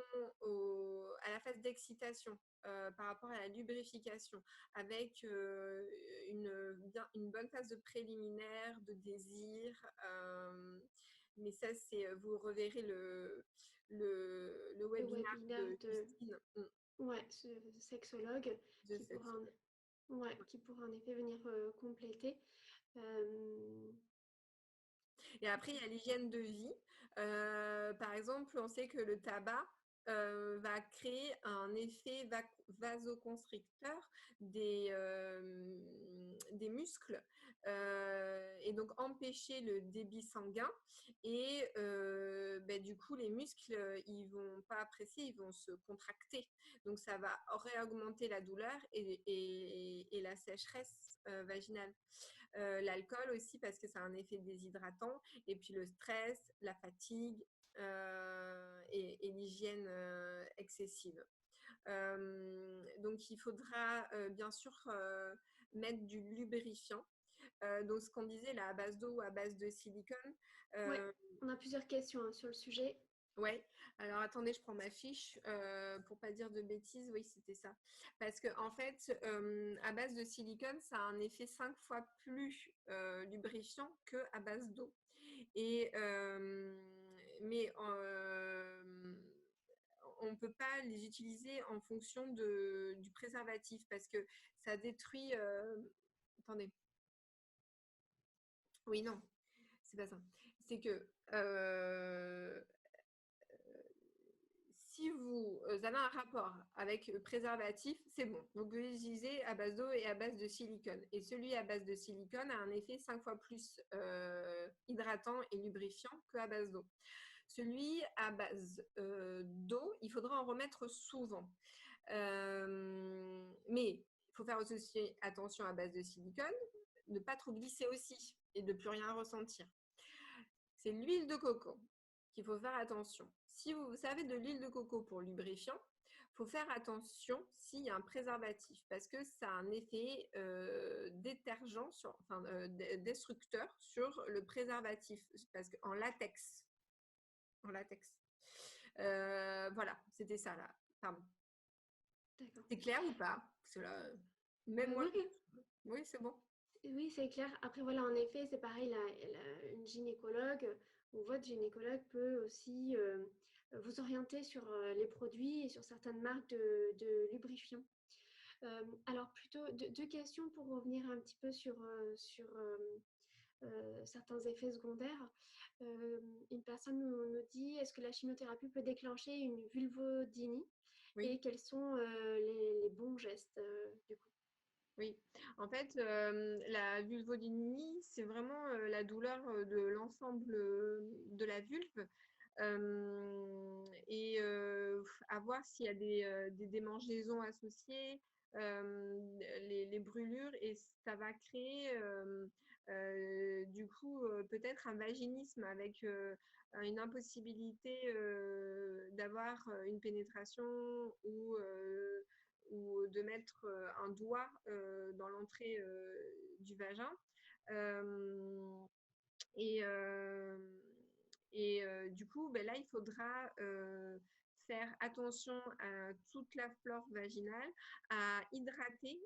à la phase d'excitation par rapport à la lubrification, avec une bonne phase de préliminaire, de désir. Mais ça, vous reverrez le Le webinaire webinaire de de Justine. ouais, ce sexologue De qui cette... pourra ouais, qui pourra en effet venir compléter. Euh, Et après, il y a l'hygiène de vie. Par exemple, on sait que le tabac va créer un effet vasoconstricteur des muscles et donc empêcher le débit sanguin. Et du coup, les muscles, ils vont pas apprécier, ils vont se contracter. Donc, ça va réaugmenter la douleur et la sécheresse vaginale. L'alcool aussi parce que ça a un effet déshydratant et puis le stress, la fatigue et l'hygiène excessive. Donc il faudra bien sûr mettre du lubrifiant. Donc ce qu'on disait là à base d'eau ou à base de silicone. ouais, Euh, on a plusieurs questions hein, sur le sujet. Ouais, alors attendez, je prends ma fiche pour pas dire de bêtises. Oui, c'était ça. Parce que en fait, à base de silicone, ça a un effet 5 fois plus lubrifiant que à base d'eau. Et mais on ne peut pas les utiliser en fonction du préservatif parce que ça détruit. Attendez. Oui, non, c'est pas ça. C'est que si vous avez un rapport avec le préservatif, c'est bon. Vous pouvez l'utiliser à base d'eau et à base de silicone. Et celui à base de silicone a un effet 5 fois plus hydratant et lubrifiant qu'à base d'eau. Celui à base d'eau, il faudra en remettre souvent. Mais il faut faire aussi attention à base de silicone, ne pas trop glisser aussi et de plus rien ressentir. C'est l'huile de coco qu'il faut faire attention. Si vous savez de l'huile de coco pour lubrifiant, il faut faire attention s'il y a un préservatif parce que ça a un effet détergent, destructeur sur le préservatif parce qu'en latex. En latex. Voilà, c'était ça là. Pardon. C'est clair ou pas? Parce que là, même moi. Oui, c'est bon. Oui, c'est clair. Après, voilà, en effet, c'est pareil, une gynécologue ou votre gynécologue peut aussi vous orienter sur les produits et sur certaines marques de lubrifiants. Alors, plutôt deux questions pour revenir un petit peu sur certains effets secondaires. Une personne nous dit, est-ce que la chimiothérapie peut déclencher une vulvodynie? Oui. Et quels sont les bons gestes du coup? Oui, en fait, la vulvodynie, c'est vraiment la douleur de l'ensemble de la vulve. Et à voir s'il y a des démangeaisons associées, les brûlures, et ça va créer du coup peut-être un vaginisme avec une impossibilité d'avoir une pénétration ou de mettre un doigt dans l'entrée du vagin. Du coup, là, il faudra faire attention à toute la flore vaginale, à hydrater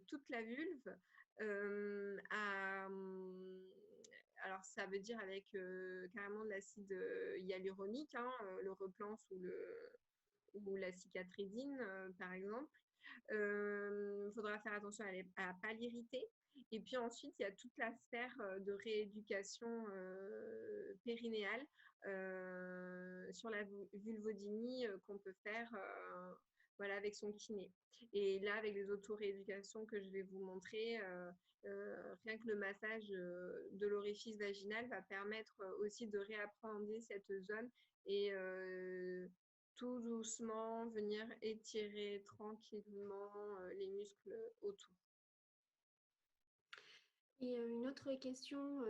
toute la vulve, alors ça veut dire avec carrément de l'acide hyaluronique, hein, le Replance ou la cicatridine, par exemple. Il faudra faire attention à ne pas l'irriter. Et puis ensuite, il y a toute la sphère de rééducation périnéale sur la vulvodynie qu'on peut faire voilà, avec son kiné. Et là, avec les auto-rééducations que je vais vous montrer, rien que le massage de l'orifice vaginal va permettre aussi de réappréhender cette zone et tout doucement venir étirer tranquillement les muscles autour. Et une autre question,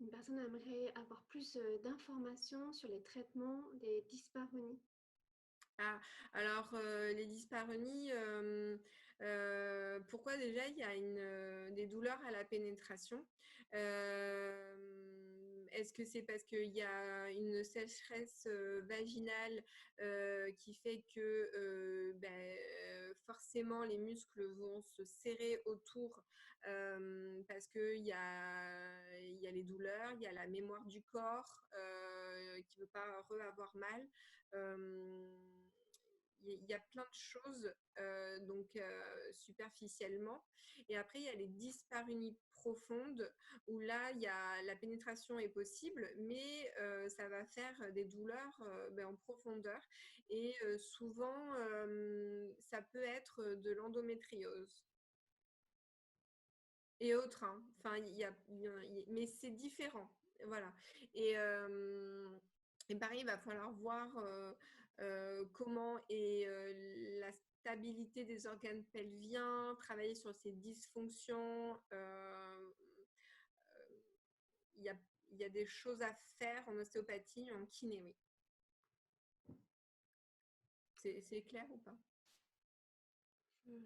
une personne aimerait avoir plus d'informations sur les traitements des dyspareunies. Ah, alors les dyspareunies, pourquoi déjà il y a des douleurs à la pénétration? Est-ce que c'est parce qu'il y a une sécheresse vaginale qui fait que forcément les muscles vont se serrer autour parce qu'il y a les douleurs, il y a la mémoire du corps qui ne veut pas avoir mal. Il y a plein de choses superficiellement. Et après, il y a les dyspareunies profondes où là, la pénétration est possible, mais ça va faire des douleurs en profondeur. Et souvent, ça peut être de l'endométriose. Et autres, hein. Enfin, mais c'est différent. Voilà. Et pareil, il va falloir voir comment est la stabilité des organes pelviens, travailler sur ces dysfonctions. Il y a des choses à faire en ostéopathie, en kiné, oui. C'est clair ou pas?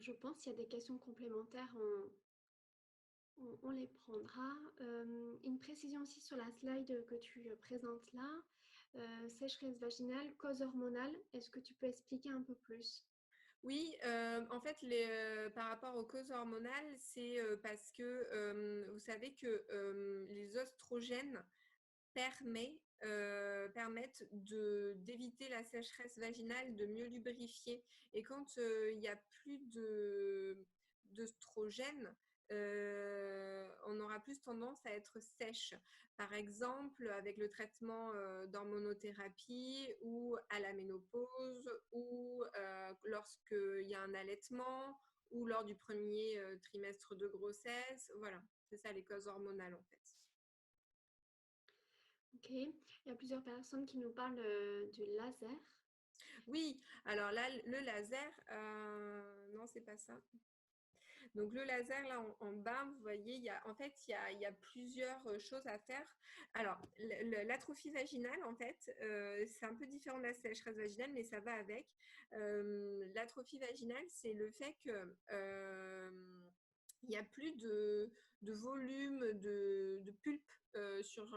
Je pense qu'il y a des questions complémentaires, on les prendra. Une précision aussi sur la slide que tu présentes là. Sécheresse vaginale, cause hormonale. Est-ce que tu peux expliquer un peu plus? Oui, en fait, par rapport aux causes hormonales, c'est parce que vous savez que les oestrogènes permettent d'éviter la sécheresse vaginale, de mieux lubrifier. Et quand il n'y a plus d'œstrogène, on aura plus tendance à être sèche. Par exemple, avec le traitement d'hormonothérapie ou à la ménopause ou lorsqu'il y a un allaitement ou lors du premier trimestre de grossesse. Voilà, c'est ça les causes hormonales en fait. Ok, il y a plusieurs personnes qui nous parlent du laser. Oui, alors là, le laser, non, c'est pas ça. Donc le laser, là, en bas, vous voyez, il y a plusieurs choses à faire. Alors, l'atrophie vaginale, en fait, c'est un peu différent de la sécheresse vaginale, mais ça va avec. L'atrophie vaginale, c'est le fait que il n'y a plus de volume de pulpe sur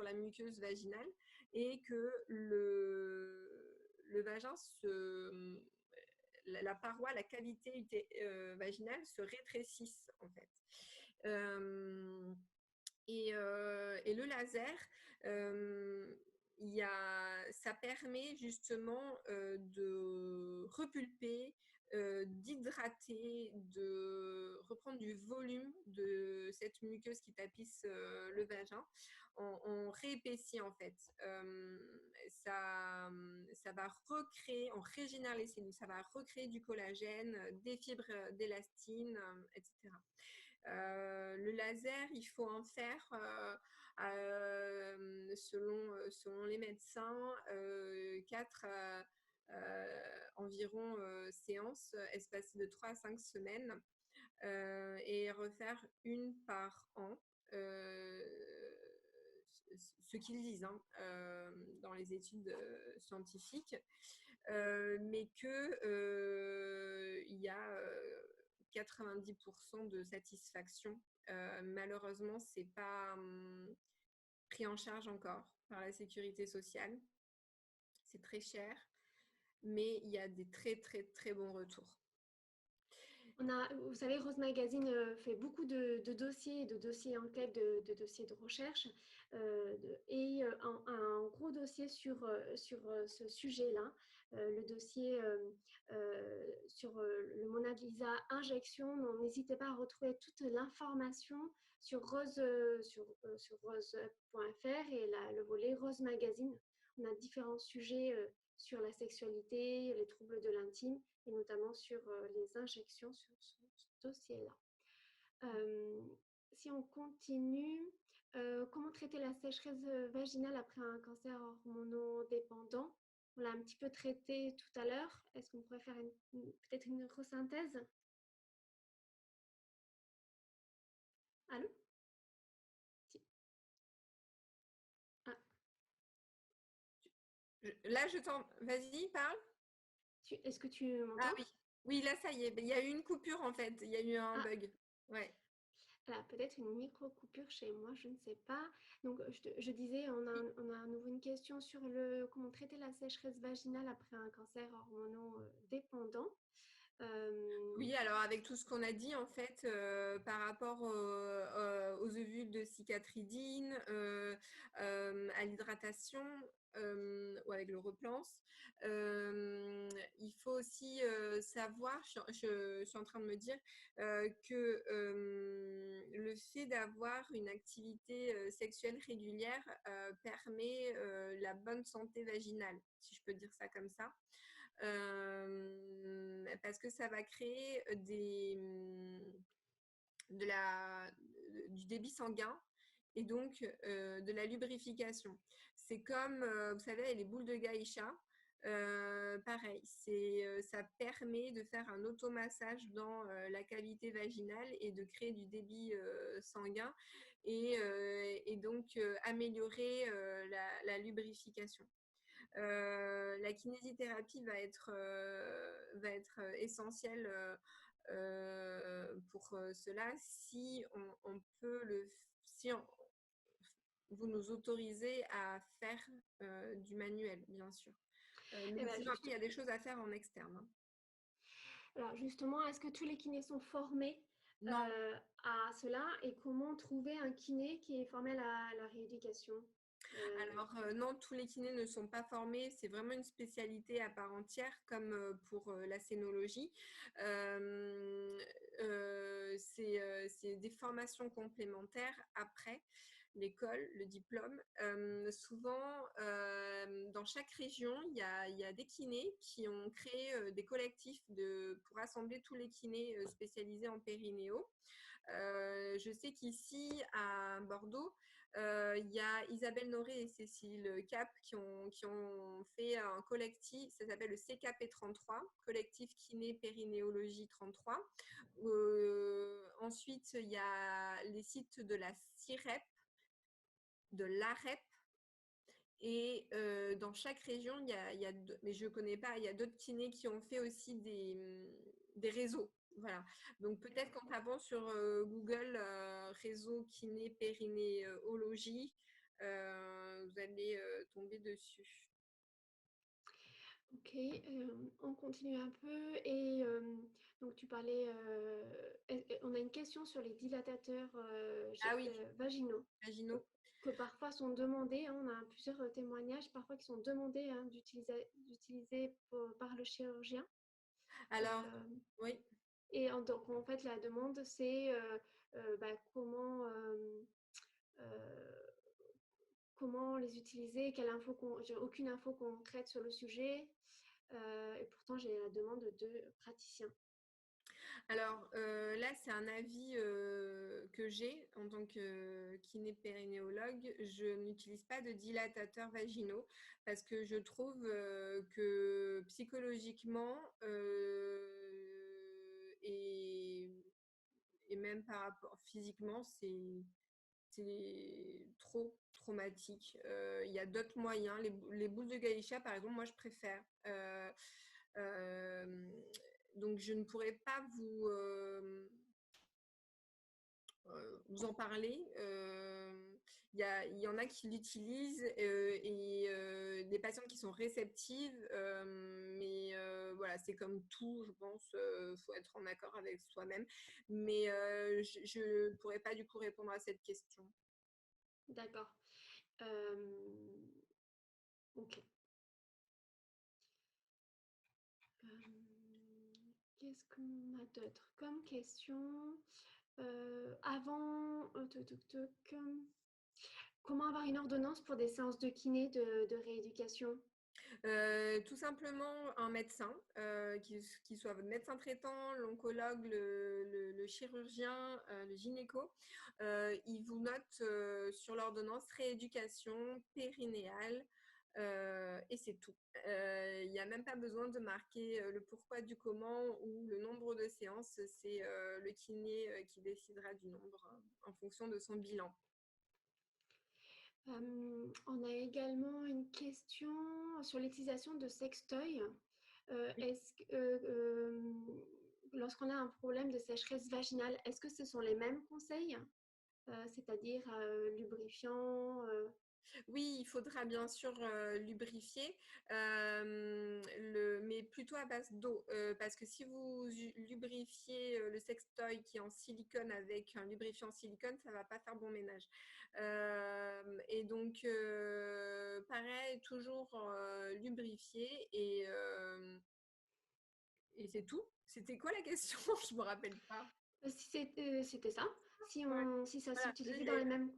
la muqueuse vaginale et que le vagin la paroi, la cavité vaginale se rétrécissent en fait. Et le laser, ça permet justement de repulper, d'hydrater, de reprendre du volume de cette muqueuse qui tapisse le vagin. On réépaissit en fait. Ça va recréer, on régénère les cellules, ça va recréer du collagène, des fibres d'élastine, etc. Le laser, il faut en faire selon les médecins 4 environ séances espacées de 3 à 5 semaines et refaire une par an. Ce qu'ils disent dans les études scientifiques, mais qu'il y a 90% de satisfaction. Malheureusement, ce n'est pas pris en charge encore par la sécurité sociale. C'est très cher, mais il y a des très, très, très bons retours. Vous savez, Rose Magazine fait beaucoup de dossiers enquêtes, de dossiers de recherche et un gros dossier sur ce sujet-là, le dossier sur le Mona Lisa injection. N'hésitez pas à retrouver toute l'information sur rose.fr et le volet Rose Magazine. On a différents sujets sur la sexualité, les troubles de l'intime et notamment sur les injections sur ce dossier-là. Si on continue, comment traiter la sécheresse vaginale après un cancer hormonodépendant? On l'a un petit peu traité tout à l'heure. Est-ce qu'on pourrait faire peut-être une resynthèse? Allô? Ah. Là, je t'en... Vas-y, parle. Est-ce que tu m'entends? Ah oui. Oui, là, ça y est. Il y a eu une coupure, en fait. Il y a eu un bug. Ouais. Voilà, peut-être une micro-coupure chez moi, je ne sais pas. Donc, je disais, on a à nouveau une question sur comment traiter la sécheresse vaginale après un cancer hormonodépendant. Oui, alors avec tout ce qu'on a dit, en fait, par rapport aux ovules de cicatridine, à l'hydratation ou avec le replance, il faut aussi savoir, je suis en train de me dire que le fait d'avoir une activité sexuelle régulière permet la bonne santé vaginale, si je peux dire ça comme ça. Parce que ça va créer du débit sanguin et donc de la lubrification. C'est comme, vous savez, les boules de Gaïcha. Pareil, ça permet de faire un automassage dans la cavité vaginale et de créer du débit sanguin et donc améliorer la lubrification. La kinésithérapie va être essentielle pour cela si vous nous autorisez à faire du manuel, bien sûr. Mais sinon, après, il y a des choses à faire en externe. Alors justement, est-ce que tous les kinés sont formés Non. à cela et comment trouver un kiné qui est formé à la rééducation? Alors, non, tous les kinés ne sont pas formés. C'est vraiment une spécialité à part entière, comme pour la scénologie. C'est des formations complémentaires après l'école, le diplôme. Souvent, dans chaque région, il y a des kinés qui ont créé des collectifs pour rassembler tous les kinés spécialisés en périnéo. Je sais qu'ici, à Bordeaux, il y a Isabelle Noré et Cécile Cap qui ont fait un collectif, ça s'appelle le CKP 33, collectif kiné périnéologie 33. Ensuite, il y a les sites de la CIREP, de l'AREP, et dans chaque région, mais je ne connais pas, il y a d'autres kinés qui ont fait aussi des réseaux. Voilà. Donc peut-être qu'en tapant sur Google réseau kiné périnéologie, vous allez tomber dessus. Ok, on continue un peu et donc tu parlais, on a une question sur les dilatateurs Ah oui, vaginaux vaginaux. que parfois sont demandés, hein, on a plusieurs témoignages parfois qui sont demandés hein, d'utiliser par le chirurgien. Alors, oui. Et donc en fait la demande c'est comment les utiliser, j'ai aucune info concrète sur le sujet. Et pourtant, j'ai la demande de praticiens. Alors là, c'est un avis que j'ai en tant que kiné-périnéologue. Je n'utilise pas de dilatateurs vaginaux parce que je trouve que psychologiquement et même par rapport physiquement, c'est trop traumatique. Il y a d'autres moyens. Les boules de geisha, par exemple, moi, je préfère. Euh, donc, je ne pourrais pas vous en parler. Il y en a qui l'utilisent et des patientes qui sont réceptives. Mais voilà, c'est comme tout, je pense. Faut être en accord avec soi-même. Mais je ne pourrais pas du coup répondre à cette question. D'accord. Ok. Qu'est-ce qu'on a d'autre comme question avant, comment avoir une ordonnance pour des séances de kiné de rééducation? Tout simplement un médecin, qui soit votre médecin traitant, l'oncologue, le chirurgien, le gynéco. Il vous note sur l'ordonnance rééducation périnéale et c'est tout. Il n'y a même pas besoin de marquer le pourquoi du comment ou le nombre de séances. C'est le kiné qui décidera du nombre en fonction de son bilan. On a également une question sur l'utilisation de sextoys. Est-ce que lorsqu'on a un problème de sécheresse vaginale, est-ce que ce sont les mêmes conseils, c'est-à-dire lubrifiant Oui, il faudra bien sûr lubrifier, mais plutôt à base d'eau. Parce que si vous lubrifiez le sextoy qui est en silicone avec un lubrifiant en silicone, ça ne va pas faire bon ménage. Et donc, pareil, toujours lubrifier et c'est tout. C'était quoi la question? Je ne me rappelle pas. C'était ça. Ouais. Si ça Voilà, s'utilisait dans les mêmes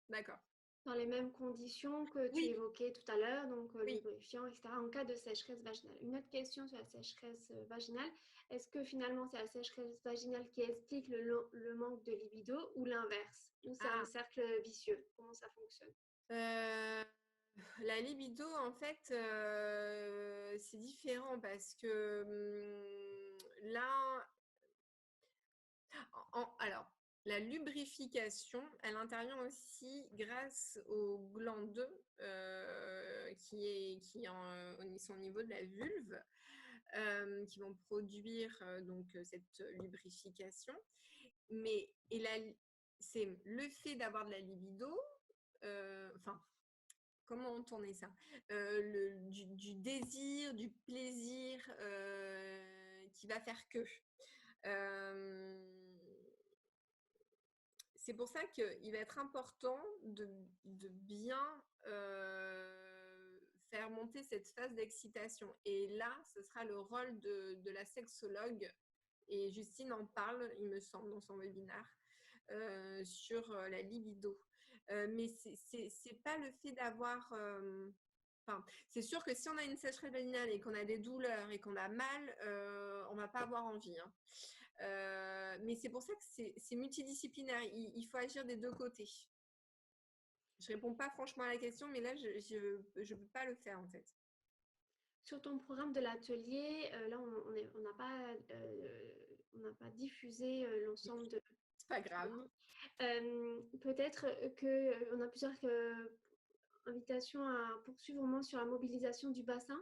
D'accord. dans les mêmes conditions que tu Oui, évoquais tout à l'heure, donc oui. lubrifiant, etc., en cas de sécheresse vaginale. Une autre question sur la sécheresse vaginale, est-ce que finalement c'est la sécheresse vaginale qui explique le manque de libido ou l'inverse? Ou c'est un Ah. cercle vicieux? Comment ça fonctionne? La libido, en fait, c'est différent parce que là, alors, la lubrification, elle intervient aussi grâce aux glandes qui sont au niveau de la vulve, qui vont produire donc cette lubrification. Mais c'est le fait d'avoir de la libido, enfin, comment tourner ça du désir, du plaisir qui va faire que. c'est pour ça qu'il va être important de bien faire monter cette phase d'excitation. Et là, ce sera le rôle de la sexologue. Et Justine en parle, il me semble, dans son webinaire sur la libido. Mais c'est pas le fait d'avoir... Enfin, c'est sûr que si on a une sécheresse vaginale et qu'on a des douleurs et qu'on a mal, on va pas avoir envie. Hein. Mais c'est pour ça que c'est multidisciplinaire. Il faut agir des deux côtés. Je réponds pas franchement à la question, mais là, je peux pas le faire en fait. Sur ton programme de l'atelier, là, on n'a pas diffusé l'ensemble de... C'est pas grave. Peut-être qu'on a plusieurs invitations à poursuivre au moins sur la mobilisation du bassin,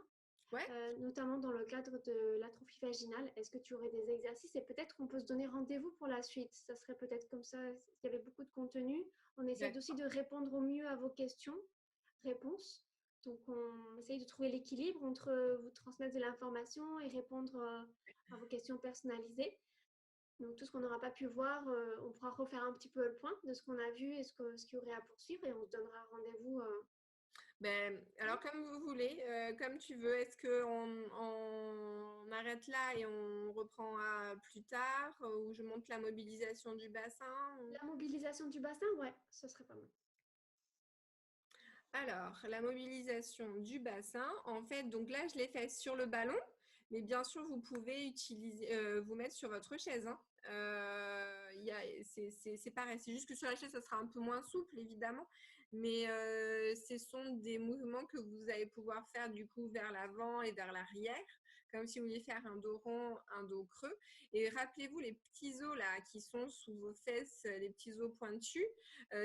Ouais. notamment dans le cadre de l'atrophie vaginale. Est-ce que tu aurais des exercices et peut-être qu'on peut se donner rendez-vous pour la suite? Ça serait peut-être comme ça, il y avait beaucoup de contenu. On essaie aussi de répondre au mieux à vos questions-réponses. Donc, on essaye de trouver l'équilibre entre vous transmettre de l'information et répondre à vos questions personnalisées. Donc, tout ce qu'on n'aura pas pu voir, on pourra refaire un petit peu le point de ce qu'on a vu et ce qu'il y aurait à poursuivre et on se donnera rendez-vous. Alors, comme vous voulez, comme tu veux, est-ce qu'on arrête là et on reprend plus tard ou je monte la mobilisation du bassin La mobilisation du bassin, ouais, ce serait pas mal. Alors, la mobilisation du bassin, en fait, donc là, je l'ai fait sur le ballon, mais bien sûr, vous pouvez vous mettre sur votre chaise. Hein. C'est pareil, c'est juste que sur la chaise, ça sera un peu moins souple, évidemment, mais ce sont des mouvements que vous allez pouvoir faire du coup vers l'avant et vers l'arrière, comme si vous vouliez faire un dos rond, un dos creux. Et rappelez-vous les petits os là qui sont sous vos fesses, les petits os pointus,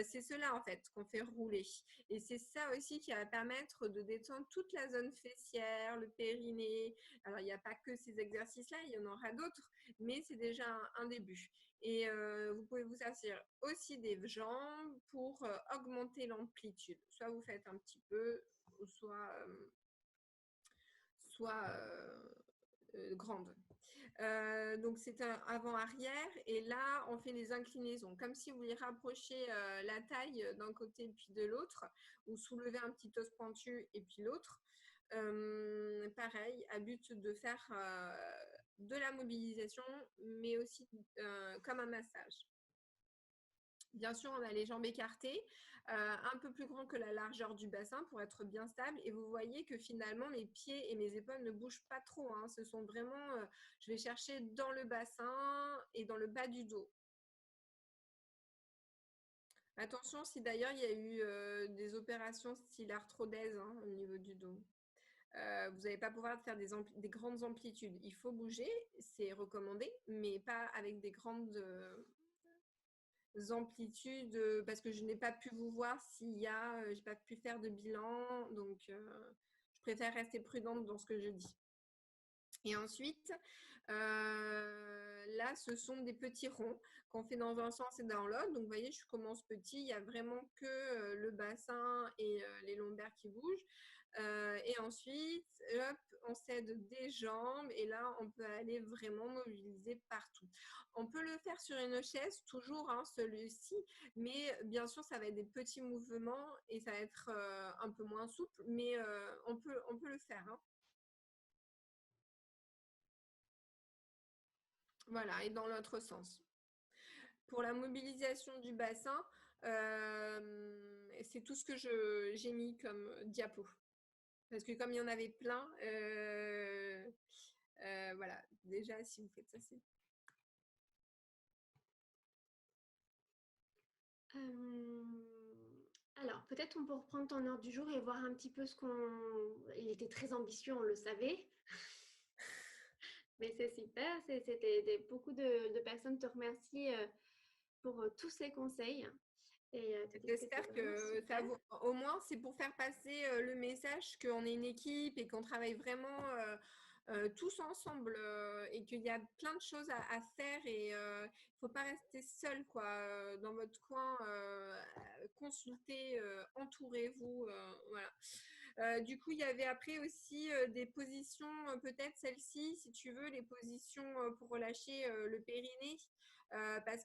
c'est ceux-là en fait qu'on fait rouler. Et c'est ça aussi qui va permettre de détendre toute la zone fessière, le périnée. Alors, il n'y a pas que ces exercices-là, il y en aura d'autres, mais c'est déjà un début. Et vous pouvez vous servir aussi des jambes pour augmenter l'amplitude. Soit vous faites un petit peu, soit grande. Donc c'est un avant-arrière et là on fait les inclinaisons comme si vous vouliez rapprocher la taille d'un côté puis de l'autre ou soulever un petit os pointu et puis l'autre. Pareil, à but de faire de la mobilisation mais aussi comme un massage. Bien sûr, on a les jambes écartées, un peu plus grand que la largeur du bassin pour être bien stable. Et vous voyez que finalement, mes pieds et mes épaules ne bougent pas trop. Hein. Ce sont vraiment, je vais chercher dans le bassin et dans le bas du dos. Attention, si d'ailleurs il y a eu des opérations style arthrodèse hein, au niveau du dos. Vous n'allez pas pouvoir faire des grandes amplitudes. Il faut bouger, c'est recommandé, mais pas avec des grandes... amplitudes parce que je n'ai pas pu vous voir j'ai pas pu faire de bilan donc je préfère rester prudente dans ce que je dis. Et ensuite là ce sont des petits ronds qu'on fait dans un sens et dans l'autre. Donc vous voyez, je commence petit, il y a vraiment que le bassin et les lombaires qui bougent. Et ensuite, hop, on s'aide des jambes et là, on peut aller vraiment mobiliser partout. On peut le faire sur une chaise, toujours hein, celui-ci, mais bien sûr, ça va être des petits mouvements et ça va être un peu moins souple, mais on peut le faire. Hein. Voilà, et dans l'autre sens. Pour la mobilisation du bassin, c'est tout ce que j'ai mis comme diapo. Parce que comme il y en avait plein, voilà, déjà si vous faites ça, c'est... Alors, peut-être on peut reprendre ton ordre du jour et voir un petit peu ce qu'on... Il était très ambitieux, on le savait. Mais c'est super, beaucoup de personnes te remercient pour tous ces conseils. J'espère que ça vous... Au moins, c'est pour faire passer le message qu'on est une équipe et qu'on travaille vraiment tous ensemble et qu'il y a plein de choses à faire et il ne faut pas rester seul quoi, dans votre coin, consultez, entourez-vous. Voilà. Du coup, il y avait après aussi des positions, peut-être celle-ci, si tu veux, les positions pour relâcher le périnée, parce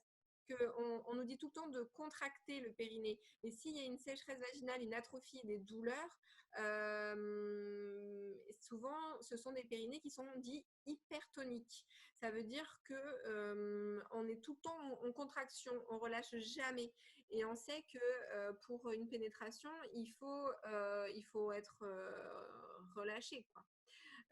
qu'on nous dit tout le temps de contracter le périnée. Et s'il y a une sécheresse vaginale, une atrophie, des douleurs, souvent, ce sont des périnées qui sont dits hypertoniques. Ça veut dire que on est tout le temps en contraction, on relâche jamais. Et on sait que pour une pénétration, il faut être relâché, quoi.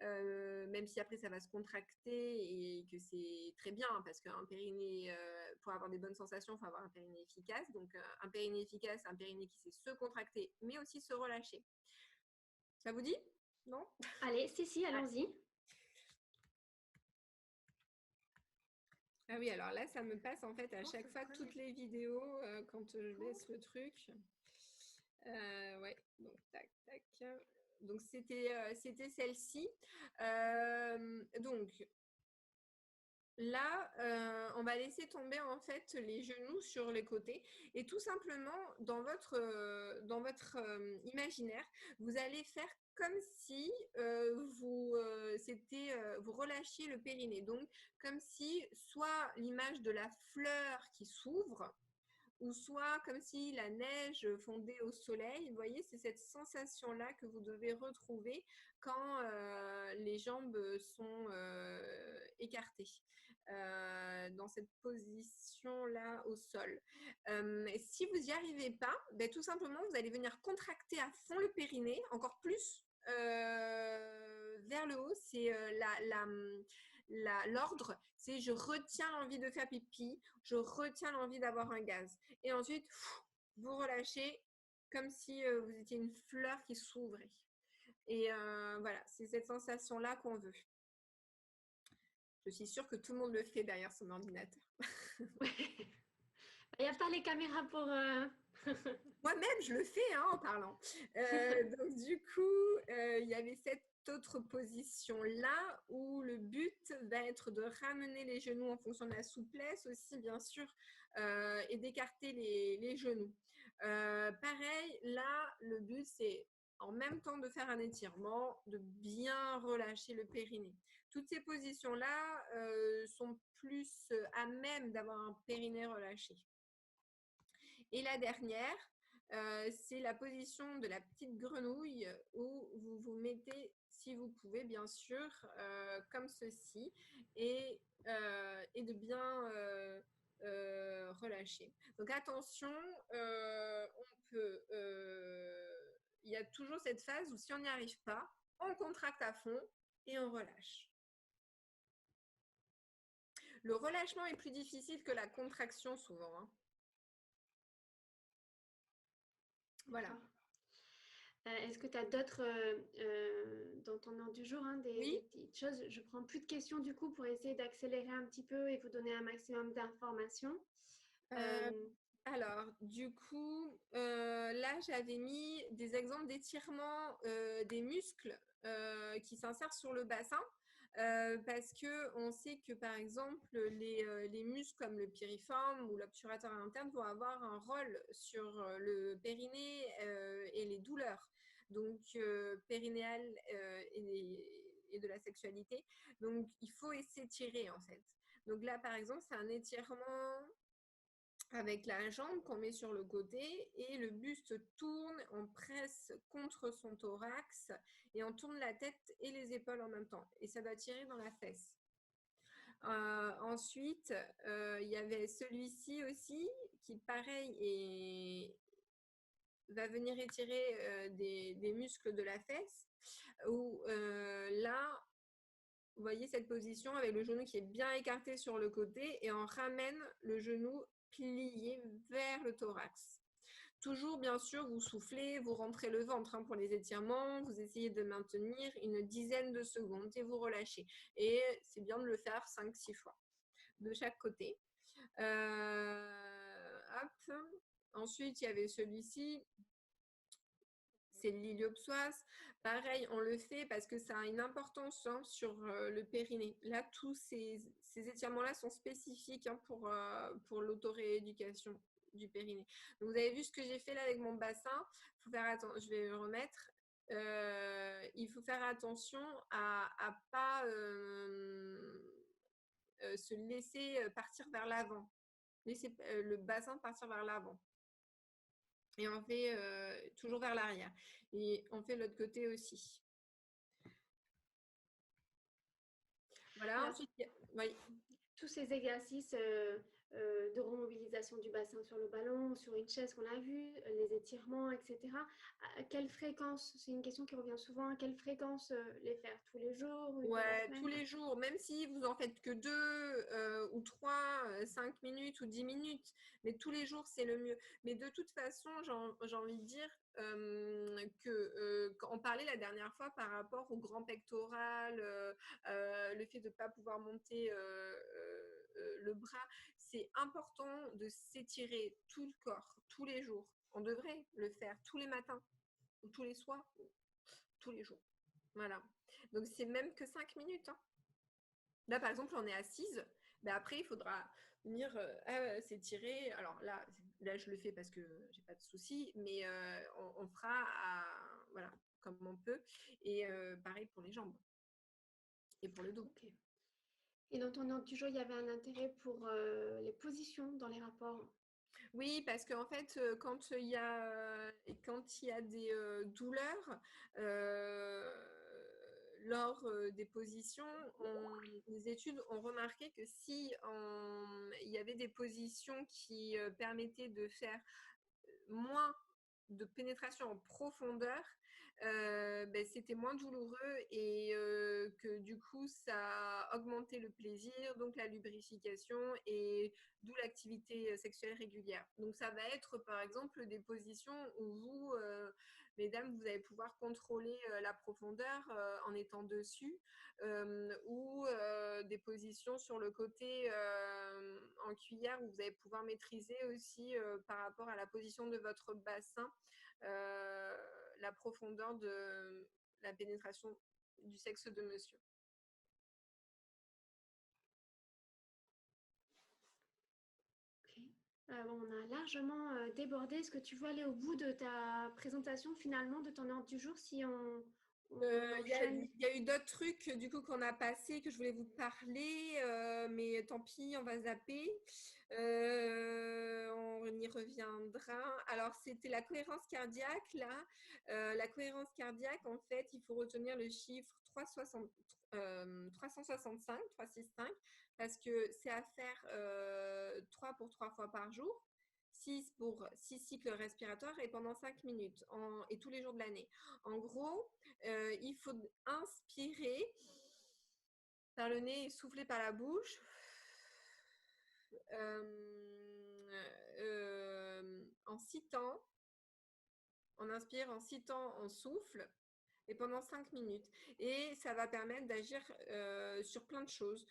Même si après ça va se contracter et que c'est très bien parce qu'un périnée, pour avoir des bonnes sensations, il faut avoir un périnée efficace. Donc un périnée efficace, un périnée qui sait se contracter mais aussi se relâcher. Ça vous dit? Non? Allez, si, allons-y. Ah oui, alors là, ça me passe en fait à Pour chaque ce fois premier toutes les vidéos quand je cours, laisse le truc. Ouais, donc tac, tac. Donc c'était celle-ci. Donc là, on va laisser tomber en fait les genoux sur les côtés et tout simplement dans votre imaginaire, vous allez faire comme si vous relâchiez le périnée. Donc comme si soit l'image de la fleur qui s'ouvre ou soit comme si la neige fondait au soleil. Vous voyez, c'est cette sensation-là que vous devez retrouver quand les jambes sont écartées. Dans cette position-là au sol. Si vous n'y arrivez pas, ben, tout simplement, vous allez venir contracter à fond le périnée, encore plus vers le haut. C'est l'ordre, c'est je retiens l'envie de faire pipi, je retiens l'envie d'avoir un gaz. Et ensuite, vous relâchez comme si vous étiez une fleur qui s'ouvrait. Et voilà, c'est cette sensation-là qu'on veut. Je suis sûre que tout le monde le fait derrière son ordinateur. Il n'y a pas les caméras pour... Moi-même, je le fais en parlant. Donc, du coup, il y avait cette autre position-là où le but va être de ramener les genoux en fonction de la souplesse aussi, bien sûr, et d'écarter les genoux. Pareil, là, le but, c'est en même temps de faire un étirement, de bien relâcher le périnée. Toutes ces positions-là sont plus à même d'avoir un périnée relâché. Et la dernière, c'est la position de la petite grenouille où vous vous mettez, si vous pouvez bien sûr, comme ceci et de bien relâcher. Donc attention, il y a toujours cette phase où si on n'y arrive pas, on contracte à fond et on relâche. Le relâchement est plus difficile que la contraction souvent, hein. Voilà. Est-ce que tu as d'autres, dans ton ordre du jour, hein, Oui. des petites choses? Je prends plus de questions du coup pour essayer d'accélérer un petit peu et vous donner un maximum d'informations. Alors, du coup, là, j'avais mis des exemples d'étirements des muscles qui s'insèrent sur le bassin. Parce qu'on sait que, par exemple, les muscles comme le piriforme ou l'obturateur interne vont avoir un rôle sur le périnée et les douleurs, donc périnéales et de la sexualité. Donc, il faut s'étirer, en fait. Donc là, par exemple, c'est un étirement avec la jambe qu'on met sur le côté et le buste tourne, on presse contre son thorax et on tourne la tête et les épaules en même temps. Et ça va tirer dans la fesse. Ensuite, il y avait celui-ci aussi qui, pareil, va venir étirer des muscles de la fesse où là, vous voyez cette position avec le genou qui est bien écarté sur le côté et on ramène le genou plié vers le thorax. Toujours, bien sûr, vous soufflez, vous rentrez le ventre pour les étirements, vous essayez de maintenir une dizaine de secondes et vous relâchez. Et c'est bien de le faire 5-6 fois de chaque côté. Hop. Ensuite, il y avait celui-ci, c'est l'iliopsoas. Pareil, on le fait parce que ça a une importance sur le périnée. Là, tous ces étirements-là sont spécifiques pour l'autorééducation du périnée. Donc, vous avez vu ce que j'ai fait là avec mon bassin. Faut faire attention, je vais le remettre. Il faut faire attention à ne pas se laisser partir vers l'avant. Laissez le bassin partir vers l'avant. Et on fait toujours vers l'arrière. Et on fait l'autre côté aussi. Voilà, Alors, ensuite, oui. tous ces exercices de remobilisation du bassin sur le ballon, sur une chaise qu'on a vu, les étirements, etc. À quelle fréquence, c'est une question qui revient souvent, à quelle fréquence les faire? Tous les jours, une fois par Ouais, tous semaine? les jours, même si vous en faites que 2 ou 3, 5 minutes ou 10 minutes, mais tous les jours, c'est le mieux. Mais de toute façon, j'ai envie de dire que quand on parlait la dernière fois par rapport au grand pectoral, le fait de ne pas pouvoir monter le bras, c'est important de s'étirer tout le corps, tous les jours. On devrait le faire tous les matins, ou tous les soirs, ou tous les jours. Voilà. Donc, c'est même que 5 minutes. Hein. Là, par exemple, on est assise. Ben après, il faudra venir s'étirer. Alors là, je le fais parce que j'ai pas de soucis, mais on fera voilà, comme on peut. Et pareil pour les jambes et pour le dos. Ok. Et dans ton ordre du jour, il y avait un intérêt pour les positions dans les rapports. Oui, parce qu'en fait, quand il y a des douleurs lors des positions, les études ont remarqué que si il y avait des positions qui permettaient de faire moins de pénétration en profondeur, ben, c'était moins douloureux et que du coup ça augmentait le plaisir, donc la lubrification et d'où l'activité sexuelle régulière. Donc ça va être par exemple des positions où vous, mesdames, vous allez pouvoir contrôler la profondeur en étant dessus ou des positions sur le côté en cuillère où vous allez pouvoir maîtriser aussi par rapport à la position de votre bassin la profondeur de la pénétration du sexe de monsieur. Okay. Bon, on a largement débordé. Est-ce que tu veux aller au bout de ta présentation finalement, de ton ordre du jour, si on enchaîne? Y a eu d'autres trucs du coup qu'on a passé que je voulais vous parler, mais tant pis, on va zapper. On y reviendra. Alors, c'était la cohérence cardiaque, là. La cohérence cardiaque, en fait, il faut retenir le chiffre 365, parce que c'est à faire 3 pour 3 fois par jour. 6 pour 6 cycles respiratoires et pendant 5 minutes et tous les jours de l'année. En gros, il faut inspirer par le nez et souffler par la bouche. En 6 temps. On inspire en 6 temps, on souffle. Et pendant 5 minutes. Et ça va permettre d'agir sur plein de choses,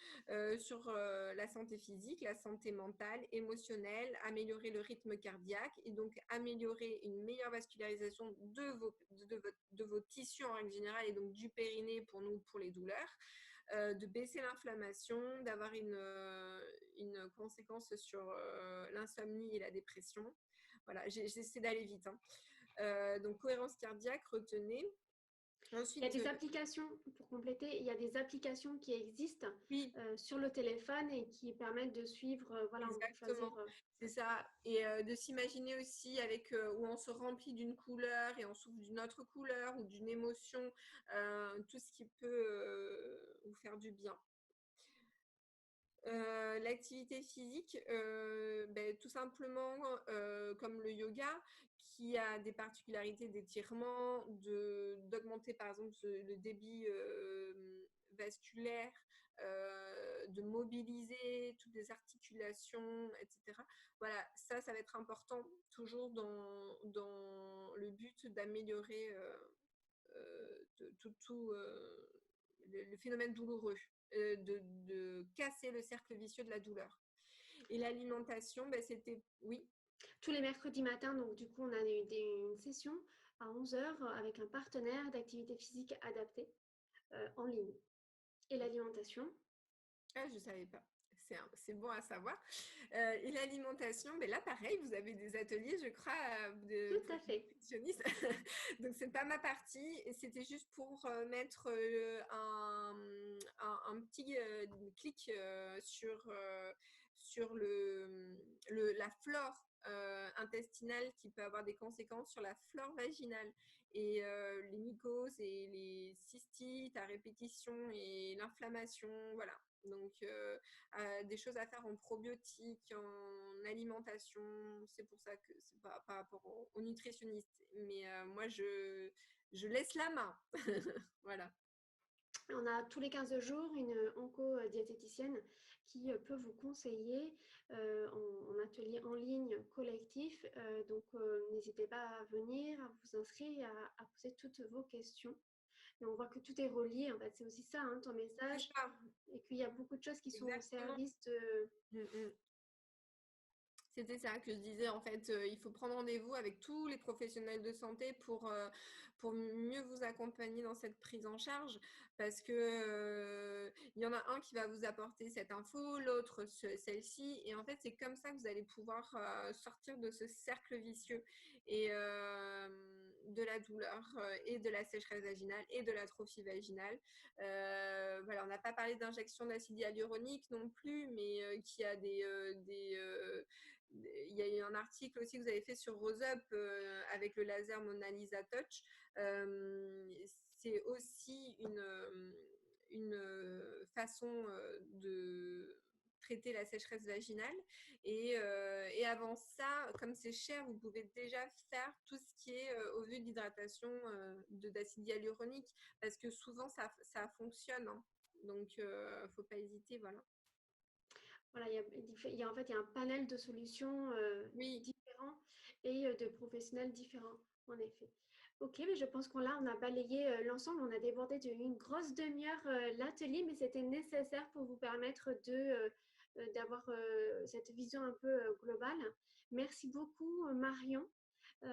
sur la santé physique, la santé mentale, émotionnelle, améliorer le rythme cardiaque et donc améliorer une meilleure vascularisation de vos tissus en règle générale et donc du périnée pour nous, pour les douleurs, de baisser l'inflammation, d'avoir une conséquence sur l'insomnie et la dépression. Voilà, j'essaie d'aller vite. Hein. Donc cohérence cardiaque, retenez. Il y a Ensuite, des applications, pour compléter, il y a des applications qui existent oui, sur le téléphone et qui permettent de suivre, voilà, on peut choisir. exactement, c'est ça. Et de s'imaginer aussi avec où on se remplit d'une couleur et on souffle d'une autre couleur ou d'une émotion, tout ce qui peut vous faire du bien. L'activité physique, tout simplement comme le yoga, qui a des particularités d'étirement, d'augmenter par exemple le débit vasculaire, de mobiliser toutes les articulations, etc. Voilà, ça va être important toujours dans le but d'améliorer tout le phénomène douloureux, de casser le cercle vicieux de la douleur. Et l'alimentation, c'était, oui. Tous les mercredis matins, donc du coup, on a eu une session à 11h avec un partenaire d'activité physique adaptée en ligne. Et l'alimentation? Ah, je ne savais pas. C'est bon à savoir. Et l'alimentation, là, pareil, vous avez des ateliers, je crois, de Tout à fait. nutritionniste. Donc, ce n'est pas ma partie. Et c'était juste pour mettre un petit clic sur la flore intestinale qui peut avoir des conséquences sur la flore vaginale et les mycoses et les cystites à répétition et l'inflammation, voilà. Donc, des choses à faire en probiotiques, en alimentation. C'est pour ça que c'est par rapport aux nutritionnistes. Mais moi, je laisse la main. Voilà. On a tous les 15 jours une onco-diététicienne qui peut vous conseiller en atelier en ligne collectif. Donc, n'hésitez pas à venir, à vous inscrire et à poser toutes vos questions. Et on voit que tout est relié, en fait. C'est aussi ça, hein, ton message. Et qu'il y a beaucoup de choses qui sont au service de... C'était ça que je disais, en fait, il faut prendre rendez-vous avec tous les professionnels de santé pour mieux vous accompagner dans cette prise en charge, parce que il y en a un qui va vous apporter cette info, l'autre celle-ci, et en fait, c'est comme ça que vous allez pouvoir sortir de ce cercle vicieux et de la douleur et de la sécheresse vaginale et de l'atrophie vaginale. Voilà, on n'a pas parlé d'injection d'acide hyaluronique non plus, mais qui a il y a eu un article aussi que vous avez fait sur Rose Up avec le laser Mona Lisa Touch. C'est aussi une façon de traiter la sécheresse vaginale. Et avant ça, comme c'est cher, vous pouvez déjà faire tout ce qui est au vu d'hydratation d'acide hyaluronique, parce que souvent ça fonctionne. Hein. Donc, il ne faut pas hésiter, voilà. Voilà, en fait, il y a un panel de solutions différents et de professionnels différents, en effet. Ok, mais je pense qu'on a balayé l'ensemble, on a débordé d'une grosse demi-heure l'atelier, mais c'était nécessaire pour vous permettre d'avoir cette vision un peu globale. Merci beaucoup, Marion.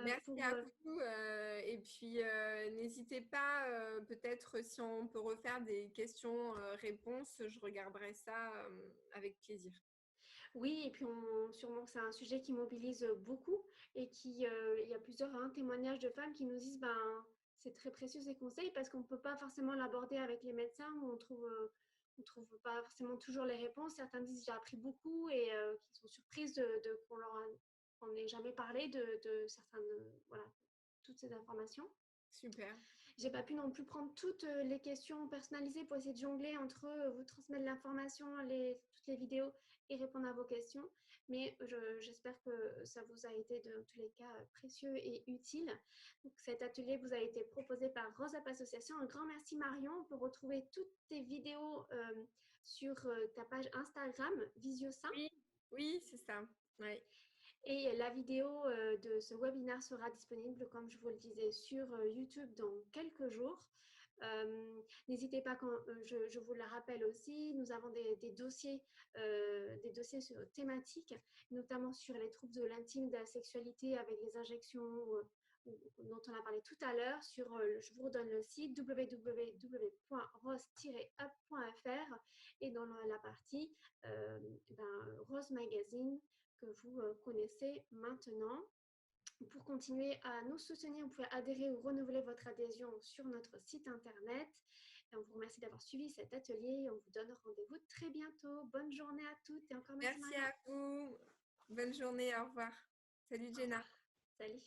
Merci à vous. Et puis, n'hésitez pas, peut-être si on peut refaire des questions-réponses, je regarderai ça avec plaisir. Oui, et puis sûrement c'est un sujet qui mobilise beaucoup et il y a plusieurs témoignages de femmes qui nous disent c'est très précieux ces conseils parce qu'on ne peut pas forcément l'aborder avec les médecins où on trouve pas forcément toujours les réponses. Certains disent j'ai appris beaucoup et qui sont surprises qu'on n'ait jamais parlé de certaines, voilà, toutes ces informations. Super. J'ai pas pu non plus prendre toutes les questions personnalisées pour essayer de jongler entre vous transmettre l'information, toutes les vidéos et répondre à vos questions. Mais j'espère que ça vous a été dans tous les cas précieux et utile. Donc, cet atelier vous a été proposé par Rose Up Association. Un grand merci Marion. On peut retrouver toutes tes vidéos sur ta page Instagram, Visiosain. Oui, c'est ça. Ouais. Et la vidéo de ce webinaire sera disponible, comme je vous le disais, sur YouTube dans quelques jours. N'hésitez pas, je vous le rappelle aussi, nous avons des dossiers thématiques, notamment sur les troubles de l'intime, de la sexualité avec les injections dont on a parlé tout à l'heure. Je vous redonne le site www.rose-up.fr et dans la partie Rose Magazine que vous connaissez maintenant. Pour continuer à nous soutenir, vous pouvez adhérer ou renouveler votre adhésion sur notre site internet. Et on vous remercie d'avoir suivi cet atelier et on vous donne rendez-vous très bientôt. Bonne journée à toutes et encore merci à vous. Bonne journée, au revoir. Salut Jenna. Salut.